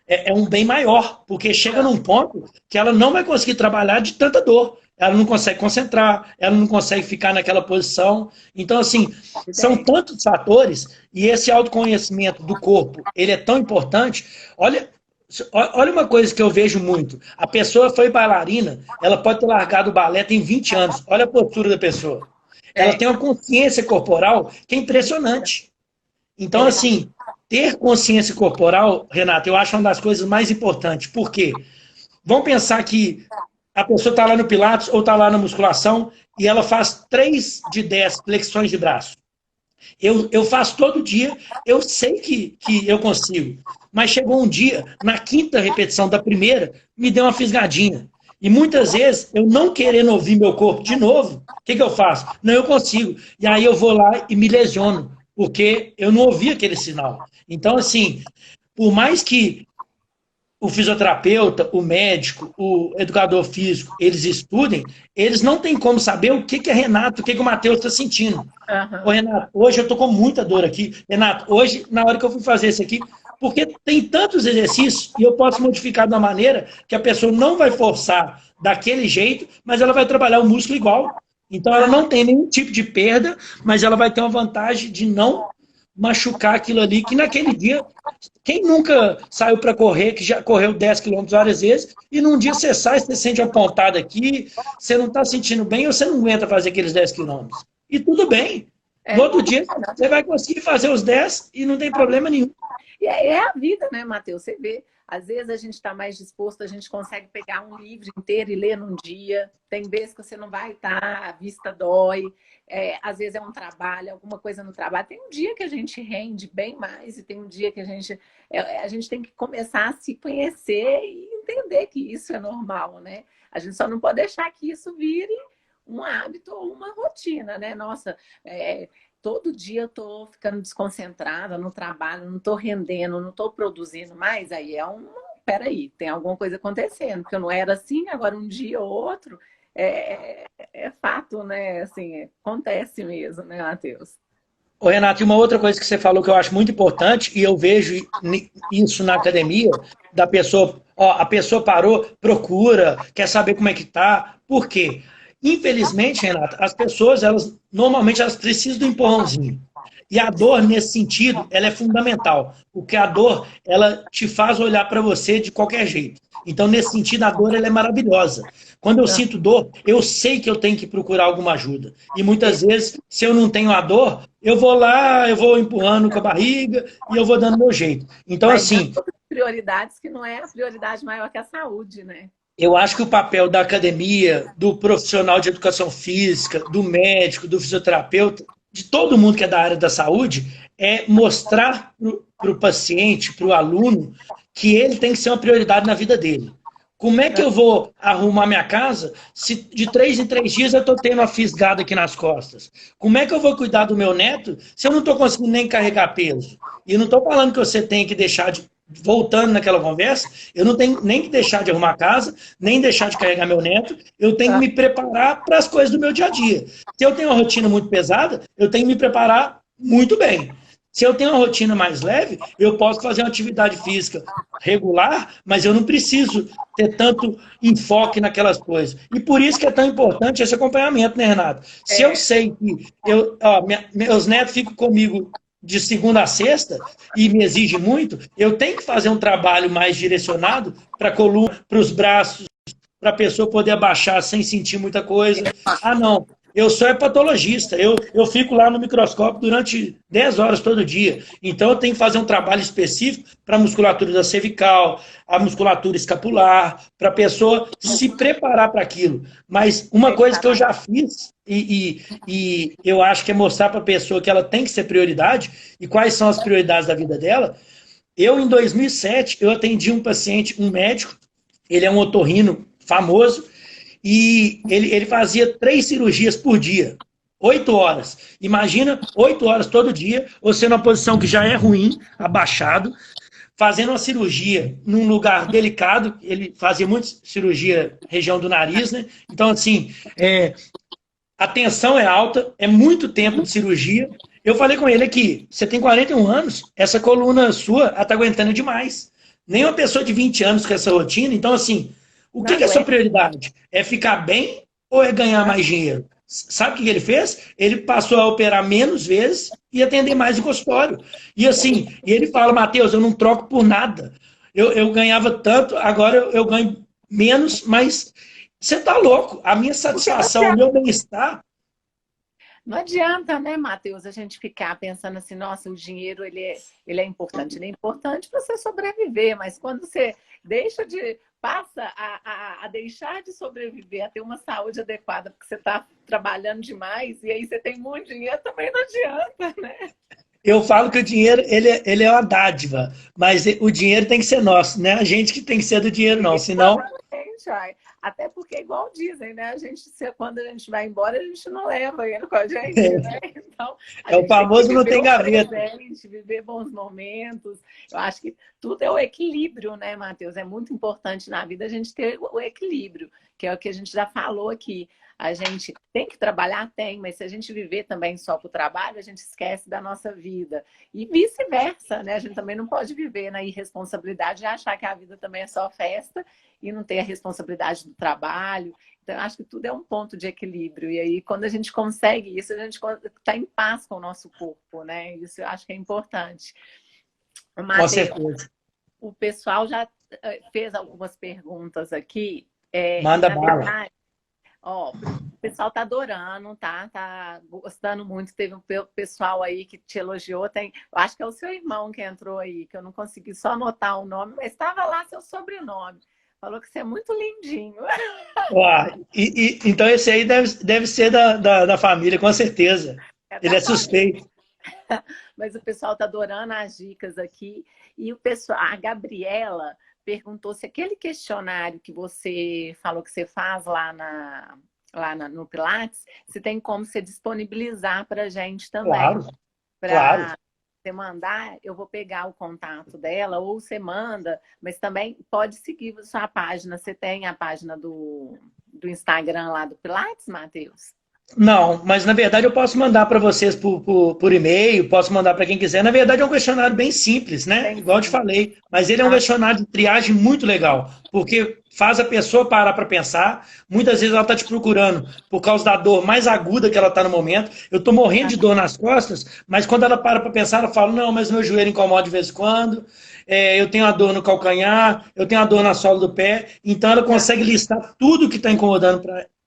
é um bem maior, porque chega num ponto que ela não vai conseguir trabalhar de tanta dor. Ela não consegue concentrar, ela não consegue ficar naquela posição. Então, assim, são tantos fatores, e esse autoconhecimento do corpo, ele é tão importante. Olha uma coisa que eu vejo muito. A pessoa foi bailarina, ela pode ter largado o balé tem 20 anos. Olha a postura da pessoa. Ela tem uma consciência corporal que é impressionante. Então, assim, ter consciência corporal, Renato, eu acho uma das coisas mais importantes. Por quê? Vamos pensar que a pessoa está lá no Pilates ou está lá na musculação e ela faz 3 de 10 flexões de braço. Eu faço todo dia, eu sei que eu consigo. Mas chegou um dia, na 5ª repetição da primeira, me deu uma fisgadinha. E muitas vezes, eu não querendo ouvir meu corpo de novo, o que eu faço? Não, eu consigo. E aí eu vou lá e me lesiono, porque eu não ouvi aquele sinal. Então, assim, por mais que o fisioterapeuta, o médico, o educador físico, eles estudem, eles não têm como saber o que é Renato, o que o Matheus está sentindo. Ô, Renato, hoje eu estou com muita dor aqui. Renato, hoje, na hora que eu fui fazer isso aqui, porque tem tantos exercícios e eu posso modificar de uma maneira que a pessoa não vai forçar daquele jeito, mas ela vai trabalhar o músculo igual. Então ela não tem nenhum tipo de perda, mas ela vai ter uma vantagem de não machucar aquilo ali, que naquele dia, quem nunca saiu para correr, que já correu 10 quilômetros várias vezes, e num dia você sai, você sente uma pontada aqui, você não está sentindo bem, ou você não aguenta fazer aqueles 10 quilômetros. E tudo bem. No outro dia, você vai conseguir fazer os 10 e não tem problema nenhum. E é a vida, né, Matheus? Você vê, às vezes a gente está mais disposto, a gente consegue pegar um livro inteiro e ler num dia. Tem vezes que você não vai estar, a vista dói. Às vezes é um trabalho, alguma coisa no trabalho. Tem um dia que a gente rende bem mais e tem um dia que a gente tem que começar a se conhecer e entender que isso é normal, né? A gente só não pode deixar que isso vire um hábito ou uma rotina, né? Nossa, todo dia eu tô ficando desconcentrada no trabalho, não tô rendendo, não tô produzindo mais, aí peraí, tem alguma coisa acontecendo, porque eu não era assim, agora um dia ou outro, é fato, né? Assim, acontece mesmo, né, Matheus? Ô, Renato, e uma outra coisa que você falou que eu acho muito importante, e eu vejo isso na academia, da pessoa, a pessoa parou, procura, quer saber como é que tá. Por quê? Infelizmente, Renato, as pessoas, normalmente elas precisam do empurrãozinho. E a dor, nesse sentido, ela é fundamental. Porque a dor, ela te faz olhar para você de qualquer jeito. Então, nesse sentido, a dor ela é maravilhosa. Quando eu sinto dor, eu sei que eu tenho que procurar alguma ajuda. E muitas vezes, se eu não tenho a dor, eu vou lá, eu vou empurrando com a barriga e eu vou dando meu jeito. Então, assim... prioridades que não é a prioridade maior que a saúde, né? Eu acho que o papel da academia, do profissional de educação física, do médico, do fisioterapeuta, de todo mundo que é da área da saúde, é mostrar para o paciente, para o aluno, que ele tem que ser uma prioridade na vida dele. Como é que eu vou arrumar minha casa se de 3 em 3 dias eu estou tendo uma fisgada aqui nas costas? Como é que eu vou cuidar do meu neto se eu não estou conseguindo nem carregar peso? E eu não estou falando que você tem que deixar de... Voltando naquela conversa, eu não tenho nem que deixar de arrumar a casa, nem deixar de carregar meu neto, eu tenho que me preparar para as coisas do meu dia a dia. Se eu tenho uma rotina muito pesada, eu tenho que me preparar muito bem. Se eu tenho uma rotina mais leve, eu posso fazer uma atividade física regular, mas eu não preciso ter tanto enfoque naquelas coisas. E por isso que é tão importante esse acompanhamento, né, Renato? Se eu sei que meus netos ficam comigo de segunda a sexta e me exige muito, eu tenho que fazer um trabalho mais direcionado para a coluna, para os braços, para a pessoa poder abaixar sem sentir muita coisa. Ah, não, eu sou hepatologista, eu fico lá no microscópio durante 10 horas todo dia. Então eu tenho que fazer um trabalho específico para a musculatura da cervical, a musculatura escapular, para a pessoa se preparar para aquilo. Mas uma coisa que eu já fiz, e eu acho que é mostrar para a pessoa que ela tem que ser prioridade, e quais são as prioridades da vida dela, Em 2007, eu atendi um paciente, um médico, ele é um otorrino famoso, e ele fazia 3 cirurgias por dia, 8 horas. Imagina, 8 horas todo dia, você numa posição que já é ruim, abaixado, fazendo uma cirurgia num lugar delicado, ele fazia muita cirurgia região do nariz, né? Então, assim, a tensão é alta, é muito tempo de cirurgia. Eu falei com ele aqui, você tem 41 anos, essa coluna sua está aguentando demais. Nem uma pessoa de 20 anos com essa rotina. Então, assim, o que é a sua prioridade? É ficar bem ou é ganhar mais dinheiro? Sabe o que ele fez? Ele passou a operar menos vezes e atender mais em consultório. E assim, ele fala, Matheus, eu não troco por nada. Eu ganhava tanto, agora eu ganho menos, mas você tá louco. A minha satisfação, o meu bem-estar. Não adianta, né, Matheus, a gente ficar pensando assim, nossa, o dinheiro ele é importante. Ele é importante para você sobreviver, mas quando você passa a deixar de sobreviver, a ter uma saúde adequada, porque você está trabalhando demais, e aí você tem muito dinheiro, também não adianta, né? Eu falo que o dinheiro, ele é uma dádiva, mas o dinheiro tem que ser nosso, né? A gente que tem que ser do dinheiro, não, senão... Até porque, igual dizem, né? Quando a gente vai embora, a gente não leva ele com a gente, né? Então, o famoso não tem gaveta. Presente, viver bons momentos. Eu acho que tudo é o equilíbrio, né, Matheus? É muito importante na vida a gente ter o equilíbrio, que é o que a gente já falou aqui. A gente tem que trabalhar? Tem, mas se a gente viver também só para o trabalho, a gente esquece da nossa vida. E vice-versa, né? A gente também não pode viver na irresponsabilidade e achar que a vida também é só festa e não ter a responsabilidade do trabalho. Então, eu acho que tudo é um ponto de equilíbrio. E aí, quando a gente consegue isso, a gente está em paz com o nosso corpo, né? Isso eu acho que é importante. Mateus, com certeza. O pessoal já fez algumas perguntas aqui. Manda bala. Ó, o pessoal tá adorando, tá? Tá gostando muito. Teve um pessoal aí que te elogiou. Eu acho que é o seu irmão que entrou aí, que eu não consegui só anotar o nome, mas estava lá seu sobrenome. Falou que você é muito lindinho. Então esse aí deve ser da família, com certeza. Ele é suspeito. Mas o pessoal tá adorando as dicas aqui. E a Gabriela perguntou se aquele questionário que você falou que você faz no Pilates, se tem como você disponibilizar para a gente também. Claro, claro. Você mandar, eu vou pegar o contato dela, ou você manda, mas também pode seguir a sua página. Você tem a página do Instagram lá do Pilates, Matheus? Não, mas na verdade eu posso mandar para vocês por e-mail, posso mandar para quem quiser. Na verdade é um questionário bem simples, né? Igual eu te falei. Mas ele é um questionário de triagem muito legal, porque faz a pessoa parar para pensar. Muitas vezes ela está te procurando por causa da dor mais aguda que ela está no momento. Eu estou morrendo de dor nas costas, mas quando ela para pensar, ela fala, não, mas meu joelho incomoda de vez em quando, eu tenho a dor no calcanhar, eu tenho a dor na sola do pé. Então ela consegue listar tudo que está incomodando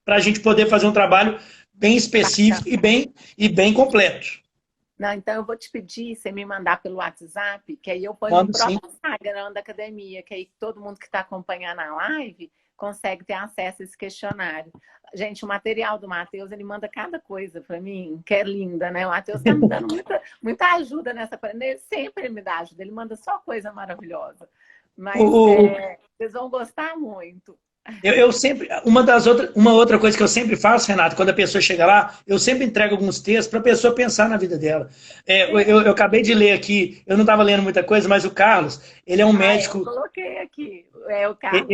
para a gente poder fazer um trabalho bem específico e bem completo. Não, então eu vou te pedir você me mandar pelo WhatsApp, que aí eu ponho no próprio Instagram da academia, que aí todo mundo que está acompanhando a live consegue ter acesso a esse questionário. Gente, o material do Matheus, ele manda cada coisa para mim, que é linda, né? O Matheus está me dando muita ajuda nessa parada. Ele sempre me dá ajuda, ele manda só coisa maravilhosa. Mas vocês vão gostar muito. Eu sempre, uma outra coisa que eu sempre faço, Renato, quando a pessoa chega lá, eu sempre entrego alguns textos para a pessoa pensar na vida dela. Eu acabei de ler aqui, eu não estava lendo muita coisa, mas o Carlos, ele é um médico... Eu coloquei aqui, o Carlos...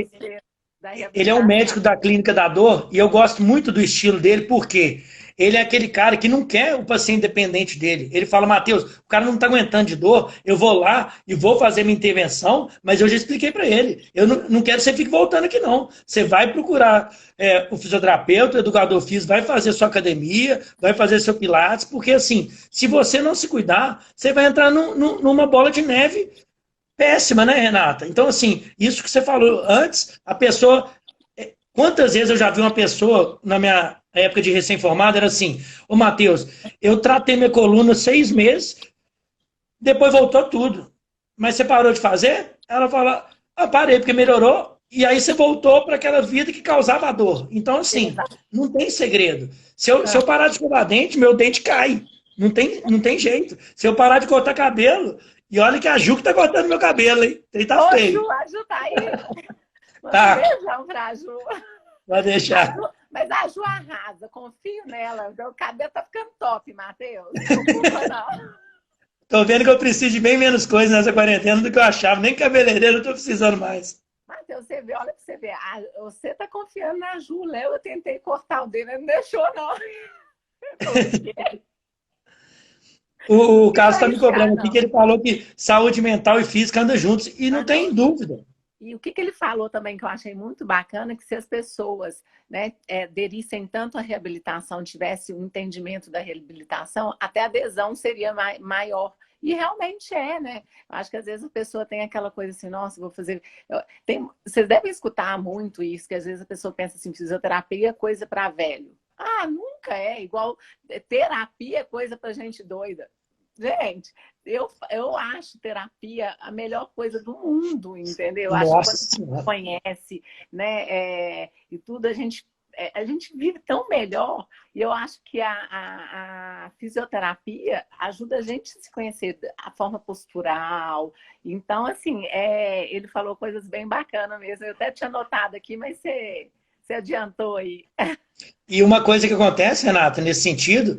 Ele é um médico da Clínica da Dor e eu gosto muito do estilo dele, porque ele é aquele cara que não quer o paciente dependente dele. Ele fala, Matheus, o cara não está aguentando de dor, eu vou lá e vou fazer minha intervenção, mas eu já expliquei para ele. Eu não quero que você fique voltando aqui, não. Você vai procurar o fisioterapeuta, o educador físico, vai fazer sua academia, vai fazer seu pilates, porque assim, se você não se cuidar, você vai entrar numa bola de neve péssima, né, Renata? Então, assim, isso que você falou antes, a pessoa... Quantas vezes eu já vi uma pessoa, na minha época de recém-formada, era assim, ô Matheus, eu tratei minha coluna 6 meses, depois voltou tudo. Mas você parou de fazer? Ela fala, parei, porque melhorou, e aí você voltou para aquela vida que causava dor. Então, assim, não tem segredo. Se eu parar de escovar dente, meu dente cai. Não tem jeito. Se eu parar de cortar cabelo, e olha que a Ju que tá cortando meu cabelo, hein? Ele tá feio. Ju, a Ju tá aí. Tá. Um beijão pra Ju. Vai deixar. Mas a Ju arrasa, confio nela. O cabelo tá ficando top, Matheus. Não culpa, não. Tô vendo que eu preciso de bem menos coisa nessa quarentena do que eu achava. Nem cabeleireiro eu tô precisando mais. Matheus, você vê, olha pra você ver. Você tá confiando na Ju, né? Eu tentei cortar o dele, ele não deixou, não. O Carlos está me cobrando aqui que ele falou que saúde mental e física andam juntos. E não tem dúvida. E o que ele falou também, que eu achei muito bacana, que se as pessoas, né, aderissem tanto à reabilitação, tivesse um entendimento da reabilitação, até a adesão seria maior. E realmente é, né? Eu acho que às vezes a pessoa tem aquela coisa assim, nossa, vou fazer... Vocês devem escutar muito isso, que às vezes a pessoa pensa assim, fisioterapia é coisa para velho. Ah, nunca é. Igual terapia é coisa para gente doida. Gente, eu acho terapia a melhor coisa do mundo, entendeu? Eu acho que quando a gente conhece, né, e tudo, a gente vive tão melhor. E eu acho que a fisioterapia ajuda a gente a se conhecer, a forma postural. Então, assim, ele falou coisas bem bacanas mesmo. Eu até tinha notado aqui, mas você adiantou aí. E uma coisa que acontece, Renata, nesse sentido,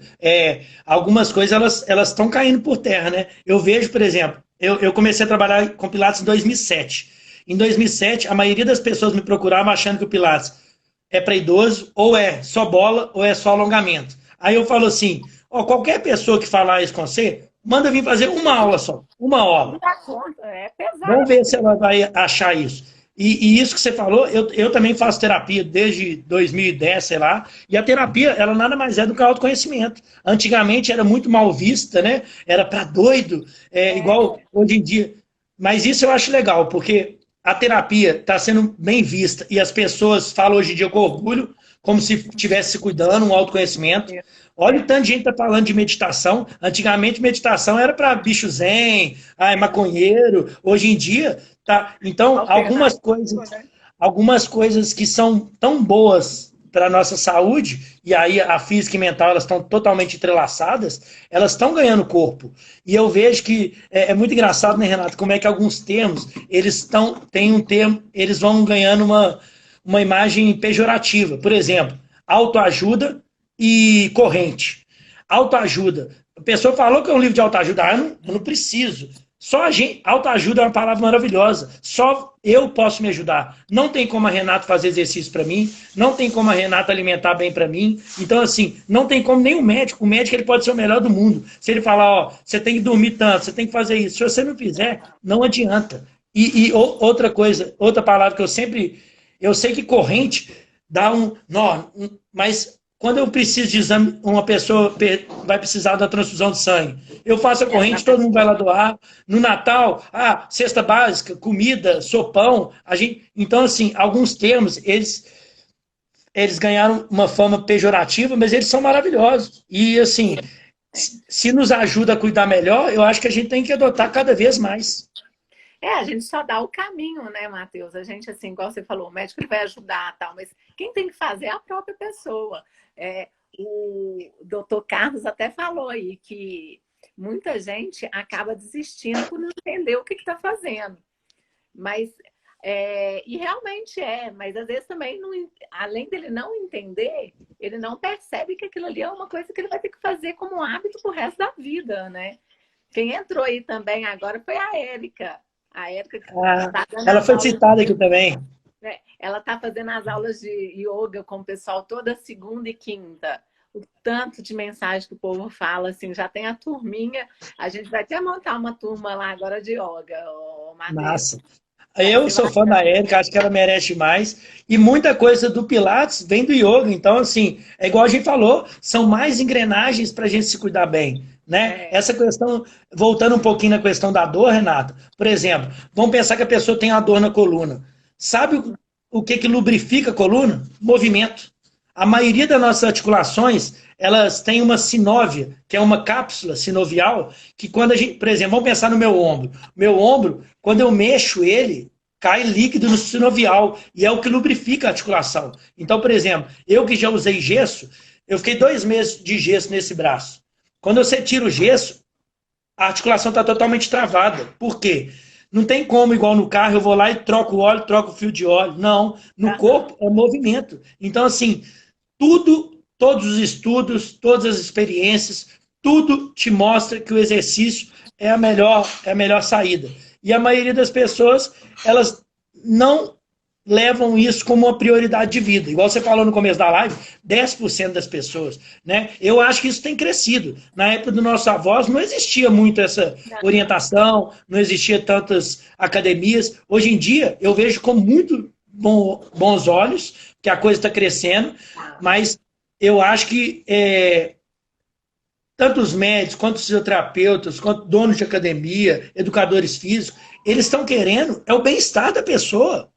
algumas coisas elas estão caindo por terra, né? Eu vejo, por exemplo, eu comecei a trabalhar com Pilates em 2007. Em 2007, a maioria das pessoas me procuravam achando que o Pilates é para idoso, ou é só bola, ou é só alongamento. Aí eu falo assim, qualquer pessoa que falar isso com você, manda vir fazer uma aula só, uma hora. É pesado. Vamos ver se ela vai achar isso. E isso que você falou, eu também faço terapia desde 2010, sei lá, e a terapia, ela nada mais é do que autoconhecimento. Antigamente era muito mal vista, né? Era para doido, igual hoje em dia. Mas isso eu acho legal, porque a terapia está sendo bem vista e as pessoas falam hoje em dia com orgulho, como se estivesse se cuidando, um autoconhecimento. Olha o tanto de gente está falando de meditação. Antigamente, meditação era para bicho zen, maconheiro. Hoje em dia, tá. Então, algumas coisas que são tão boas para a nossa saúde, e aí a física e mental elas estão totalmente entrelaçadas, elas estão ganhando corpo. E eu vejo que é muito engraçado, né, Renato, como é que alguns termos, eles vão ganhando uma imagem pejorativa. Por exemplo, autoajuda e corrente. Autoajuda. A pessoa falou que é um livro de autoajuda. Eu não preciso. Só a gente. Autoajuda é uma palavra maravilhosa. Só eu posso me ajudar. Não tem como a Renata fazer exercício para mim. Não tem como a Renata alimentar bem para mim. Então, assim, não tem como nem o médico. O médico ele pode ser o melhor do mundo. Se ele falar, você tem que dormir tanto, você tem que fazer isso. Se você não fizer, não adianta. E outra coisa, outra palavra que eu sei que corrente dá mas quando eu preciso de exame, uma pessoa vai precisar da transfusão de sangue. Eu faço a corrente, todo mundo vai lá doar. No Natal, cesta básica, comida, sopão. Então, assim, alguns termos, eles ganharam uma fama pejorativa, mas eles são maravilhosos. E, assim, se nos ajuda a cuidar melhor, eu acho que a gente tem que adotar cada vez mais. A gente só dá o caminho, né, Matheus? A gente, assim, igual você falou, o médico ele vai ajudar, tal, mas quem tem que fazer é a própria pessoa. O doutor Carlos até falou aí que muita gente acaba desistindo por não entender o que está fazendo. Mas, e realmente mas às vezes também, além dele não entender, ele não percebe que aquilo ali é uma coisa que ele vai ter que fazer como hábito pro resto da vida, né? Quem entrou aí também agora foi a Érica. A Érica ela foi citada aqui também. Ela está fazendo as aulas de yoga com o pessoal toda segunda e quinta. O tanto de mensagem que o povo fala, assim, já tem a turminha. A gente vai até montar uma turma lá agora de yoga, Matheus. Massa. Eu sou fã da Érica, acho que ela merece mais. E muita coisa do Pilates vem do yoga. Então, assim, é igual a gente falou, são mais engrenagens para a gente se cuidar bem. Né? Essa questão, voltando um pouquinho na questão da dor, Renata, por exemplo, vamos pensar que a pessoa tem uma dor na coluna. Sabe o que lubrifica a coluna? Movimento. A maioria das nossas articulações, elas têm uma sinóvia, que é uma cápsula sinovial, que quando a gente, por exemplo, vamos pensar no meu ombro. Meu ombro, quando eu mexo ele, cai líquido no sinovial, e é o que lubrifica a articulação. Então, por exemplo, eu que já usei gesso, eu fiquei 2 meses de gesso nesse braço. Quando você tira o gesso, a articulação está totalmente travada. Por quê? Não tem como, igual no carro, eu vou lá e troco o óleo, troco o fio de óleo. Não, no corpo é movimento. Então, assim, todos os estudos, todas as experiências, tudo te mostra que o exercício é a melhor saída. E a maioria das pessoas, elas não levam isso como uma prioridade de vida. Igual você falou no começo da live, 10% das pessoas. Né? Eu acho que isso tem crescido. Na época dos nossos avós não existia muito essa orientação, não existia tantas academias. Hoje em dia, eu vejo com muito bons olhos que a coisa está crescendo, mas eu acho que tanto os médicos, quanto os fisioterapeutas, quanto donos de academia, educadores físicos, eles estão querendo o bem-estar da pessoa.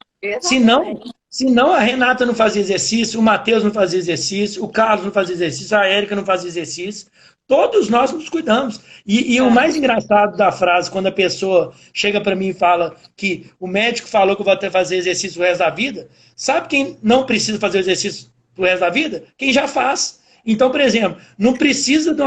Senão a Renata não fazia exercício, o Matheus não fazia exercício, o Carlos não fazia exercício, a Érica não fazia exercício. Todos nós nos cuidamos. E o mais engraçado da frase, quando a pessoa chega para mim e fala que o médico falou que eu vou ter que fazer exercício o resto da vida, sabe quem não precisa fazer exercício o resto da vida? Quem já faz. Então, por exemplo, não precisa de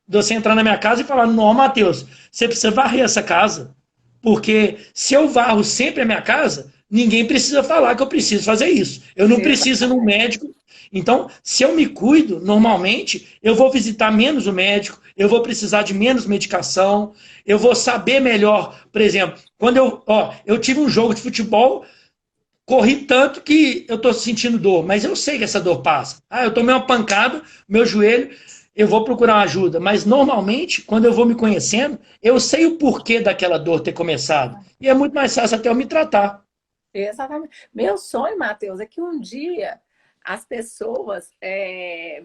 você entrar na minha casa e falar, não, Matheus, você precisa varrer essa casa. Porque se eu varro sempre a minha casa, ninguém precisa falar que eu preciso fazer isso. Eu não preciso ir no médico. Então, se eu me cuido, normalmente, eu vou visitar menos o médico, eu vou precisar de menos medicação, eu vou saber melhor. Por exemplo, quando eu tive um jogo de futebol, corri tanto que eu estou sentindo dor, mas eu sei que essa dor passa. Eu tomei uma pancada, meu joelho, eu vou procurar uma ajuda. Mas, normalmente, quando eu vou me conhecendo, eu sei o porquê daquela dor ter começado. E é muito mais fácil até eu me tratar. Exatamente. Meu sonho, Matheus, é que um dia as pessoas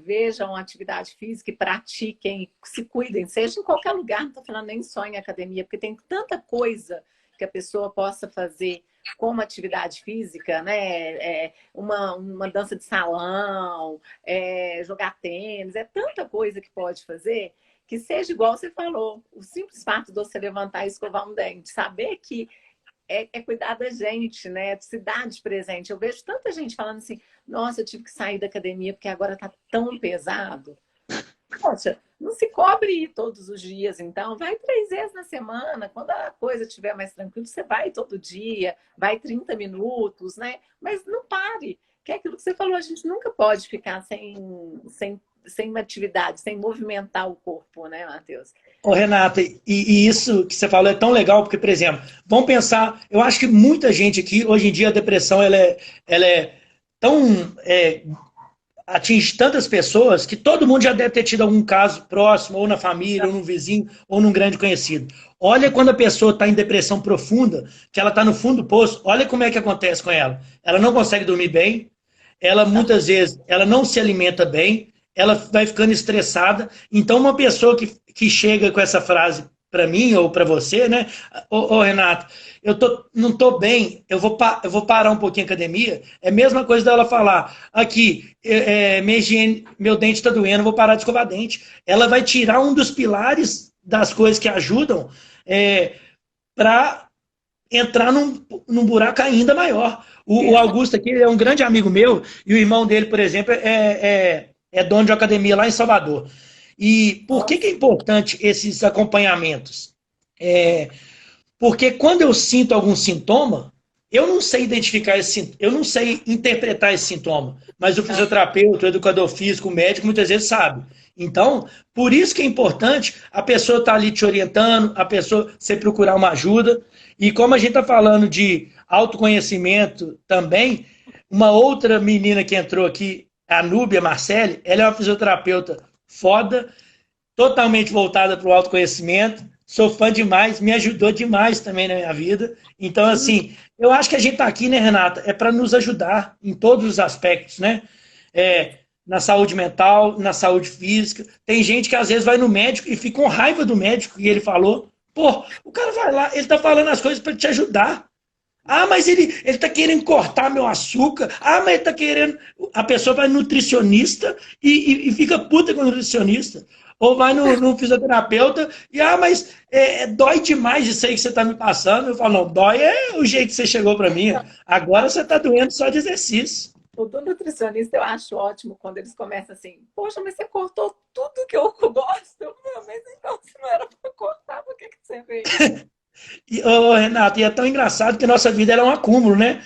vejam atividade física e pratiquem, se cuidem, seja em qualquer lugar, não estou falando nem só em academia, porque tem tanta coisa que a pessoa possa fazer como atividade física, né? Uma dança de salão, jogar tênis, é tanta coisa que pode fazer que seja igual você falou, o simples fato de você levantar e escovar um dente, saber que é cuidar da gente, né? Se dar de presente. Eu vejo tanta gente falando assim, nossa, eu tive que sair da academia porque agora tá tão pesado. Poxa, não se cobre todos os dias, então. Vai 3 vezes na semana. Quando a coisa estiver mais tranquila, você vai todo dia, vai 30 minutos, né? Mas não pare. Que é aquilo que você falou, a gente nunca pode ficar sem uma atividade, sem movimentar o corpo, né, Matheus? Ô, Renata, e isso que você falou é tão legal, porque, por exemplo, vamos pensar, eu acho que muita gente aqui, hoje em dia, a depressão ela é tão... atinge tantas pessoas que todo mundo já deve ter tido algum caso próximo, ou na família, ou num vizinho, ou num grande conhecido. Olha quando a pessoa está em depressão profunda, que ela está no fundo do poço, olha como é que acontece com ela. Ela não consegue dormir bem, ela muitas vezes ela não se alimenta bem, ela vai ficando estressada. Então, uma pessoa que chega com essa frase para mim ou para você, né? Ô, Renato, não estou bem, eu vou parar um pouquinho a academia. É a mesma coisa dela falar, aqui, meu dente está doendo, eu vou parar de escovar dente. Ela vai tirar um dos pilares das coisas que ajudam para entrar num buraco ainda maior. O Augusto aqui é um grande amigo meu, e o irmão dele, por exemplo, é dono de uma academia lá em Salvador. E por que é importante esses acompanhamentos? Porque quando eu sinto algum sintoma, eu não sei identificar eu não sei interpretar esse sintoma, mas o fisioterapeuta, o educador físico, o médico, muitas vezes sabe. Então, por isso que é importante a pessoa estar ali te orientando, a pessoa você procurar uma ajuda. E como a gente está falando de autoconhecimento também, uma outra menina que entrou aqui, a Núbia Marcelli, ela é uma fisioterapeuta foda, totalmente voltada para o autoconhecimento, sou fã demais, me ajudou demais também na minha vida. Então, assim, eu acho que a gente está aqui, né, Renata, é para nos ajudar em todos os aspectos, né? Na saúde mental, na saúde física. Tem gente que às vezes vai no médico e fica com raiva do médico, e ele falou, pô, o cara vai lá, ele está falando as coisas para te ajudar. Mas ele está querendo cortar meu açúcar. Mas ele está querendo... A pessoa vai no nutricionista e fica puta com o nutricionista. Ou vai no fisioterapeuta e, mas dói demais isso aí que você está me passando. Eu falo, não, dói é o jeito que você chegou para mim. Agora você está doendo só de exercício. O do nutricionista eu acho ótimo quando eles começam assim, poxa, mas você cortou tudo que eu gosto. Mas então, se não era para cortar, por que você veio? E, ô, Renato, e é tão engraçado que a nossa vida ela é um acúmulo, né?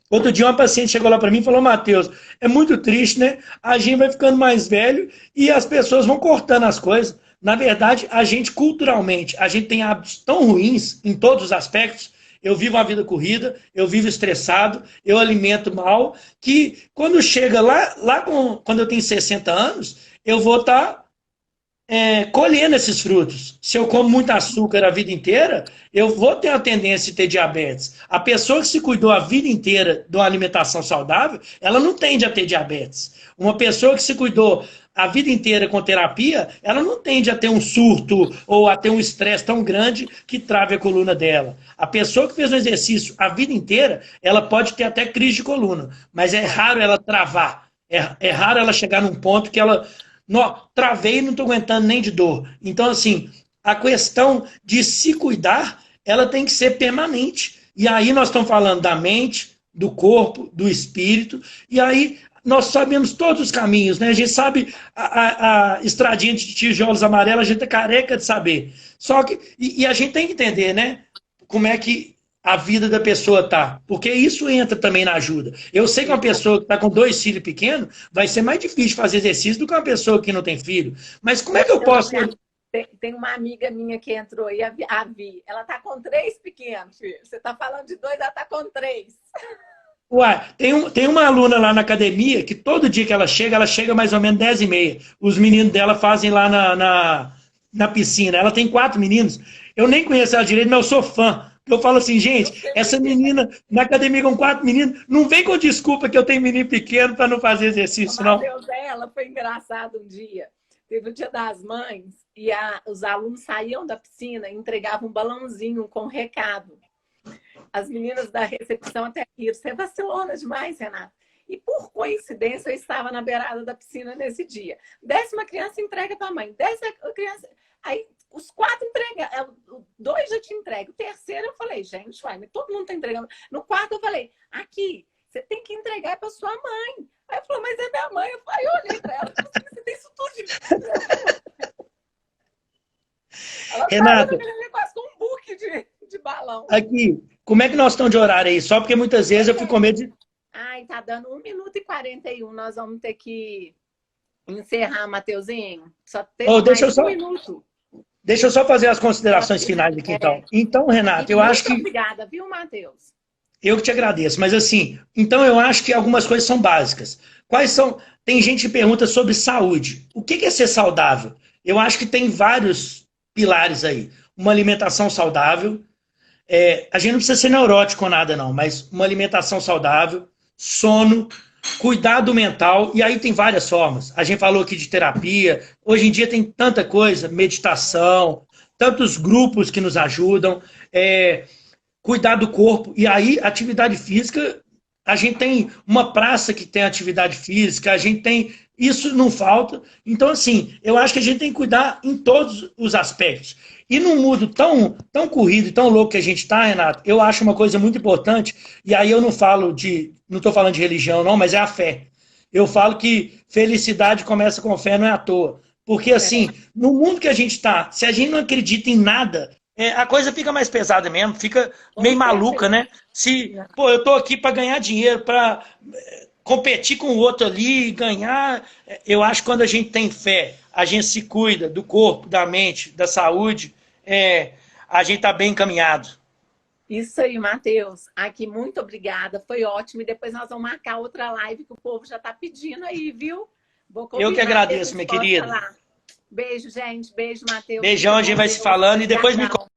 Outro dia uma paciente chegou lá para mim e falou, Matheus, é muito triste, né? A gente vai ficando mais velho e as pessoas vão cortando as coisas. Na verdade, a gente culturalmente, a gente tem hábitos tão ruins em todos os aspectos. Eu vivo uma vida corrida, eu vivo estressado, eu alimento mal, que quando chega quando eu tenho 60 anos, eu vou estar colhendo esses frutos. Se eu como muito açúcar a vida inteira, eu vou ter a tendência de ter diabetes. A pessoa que se cuidou a vida inteira de uma alimentação saudável, ela não tende a ter diabetes. Uma pessoa que se cuidou a vida inteira com terapia, ela não tende a ter um surto ou a ter um estresse tão grande que trave a coluna dela. A pessoa que fez um exercício a vida inteira, ela pode ter até crise de coluna, mas é raro ela travar. É raro ela chegar num ponto que ela travei e não estou aguentando nem de dor. Então, assim, a questão de se cuidar, ela tem que ser permanente. E aí nós estamos falando da mente, do corpo, do espírito, e aí nós sabemos todos os caminhos, né? A gente sabe a estradinha de tijolos amarelos, a gente é careca de saber. Só que, e a gente tem que entender, né? Como é que a vida da pessoa tá. Porque isso entra também na ajuda. Eu sei que uma pessoa que está com 2 filhos pequenos vai ser mais difícil fazer exercício do que uma pessoa que não tem filho. Mas como é que eu posso... Tem uma amiga minha que entrou aí, a Vi. Ela tá com 3 pequenos, filho. Você tá falando de 2, ela tá com 3. Uai, tem uma aluna lá na academia que todo dia que ela chega mais ou menos 10h30. Os meninos dela fazem lá na piscina. Ela tem 4 meninos. Eu nem conheço ela direito, mas eu sou fã. Eu falo assim, gente, essa menina na academia com 4 meninos, não vem com desculpa que eu tenho menino pequeno para não fazer exercício, não. Deus dela, foi engraçado um dia. Teve o Dia das Mães e os alunos saíam da piscina e entregavam um balãozinho com recado. As meninas da recepção até riram. Você é vacilona demais, Renata. E por coincidência, eu estava na beirada da piscina nesse dia. 10ª criança entrega para a mãe. 10ª criança... Aí os 4 entregam. 2 já te entrego. O terceiro eu falei, gente, uai, mas todo mundo está entregando. No 4º eu falei, aqui, você tem que entregar para sua mãe. Aí eu falei, mas é minha mãe. Aí eu olhei para ela, você tem isso tudo de mim. Ela Renata, quase com um buque de balão. Aqui, como é que nós estamos de horário aí? Só porque muitas vezes eu fico com medo de... Ai, tá dando 1 minuto e 41. Nós vamos ter que encerrar, Mateuzinho. Só tem mais um minuto. Deixa eu só fazer as considerações finais aqui, então. Então, Renato, eu acho que... Muito obrigada, viu, Matheus? Eu que te agradeço, mas assim, então eu acho que algumas coisas são básicas. Quais são... Tem gente que pergunta sobre saúde. O que é ser saudável? Eu acho que tem vários pilares aí. Uma alimentação saudável. A gente não precisa ser neurótico ou nada, não, mas uma alimentação saudável, sono, cuidado mental, e aí tem várias formas. A gente falou aqui de terapia, hoje em dia tem tanta coisa, meditação, tantos grupos que nos ajudam, cuidar do corpo, e aí atividade física, a gente tem uma praça que tem atividade física, a gente tem... Isso não falta. Então, assim, eu acho que a gente tem que cuidar em todos os aspectos. E num mundo tão corrido e tão louco que a gente está, Renato, eu acho uma coisa muito importante, e aí eu não estou falando de religião não, mas é a fé. Eu falo que felicidade começa com fé, não é à toa. Porque assim, no mundo que a gente está, se a gente não acredita em nada, a coisa fica mais pesada mesmo, fica meio maluca, né? Pô, eu estou aqui para ganhar dinheiro, para competir com o outro ali, ganhar. Eu acho que quando a gente tem fé, a gente se cuida do corpo, da mente, da saúde, a gente está bem encaminhado. Isso aí, Matheus. Aqui, muito obrigada. Foi ótimo. E depois nós vamos marcar outra live que o povo já está pedindo aí, viu? Eu que agradeço, minha querida. Beijo, gente. Beijo, Matheus. Beijão, a gente vai se falando e depois me conta.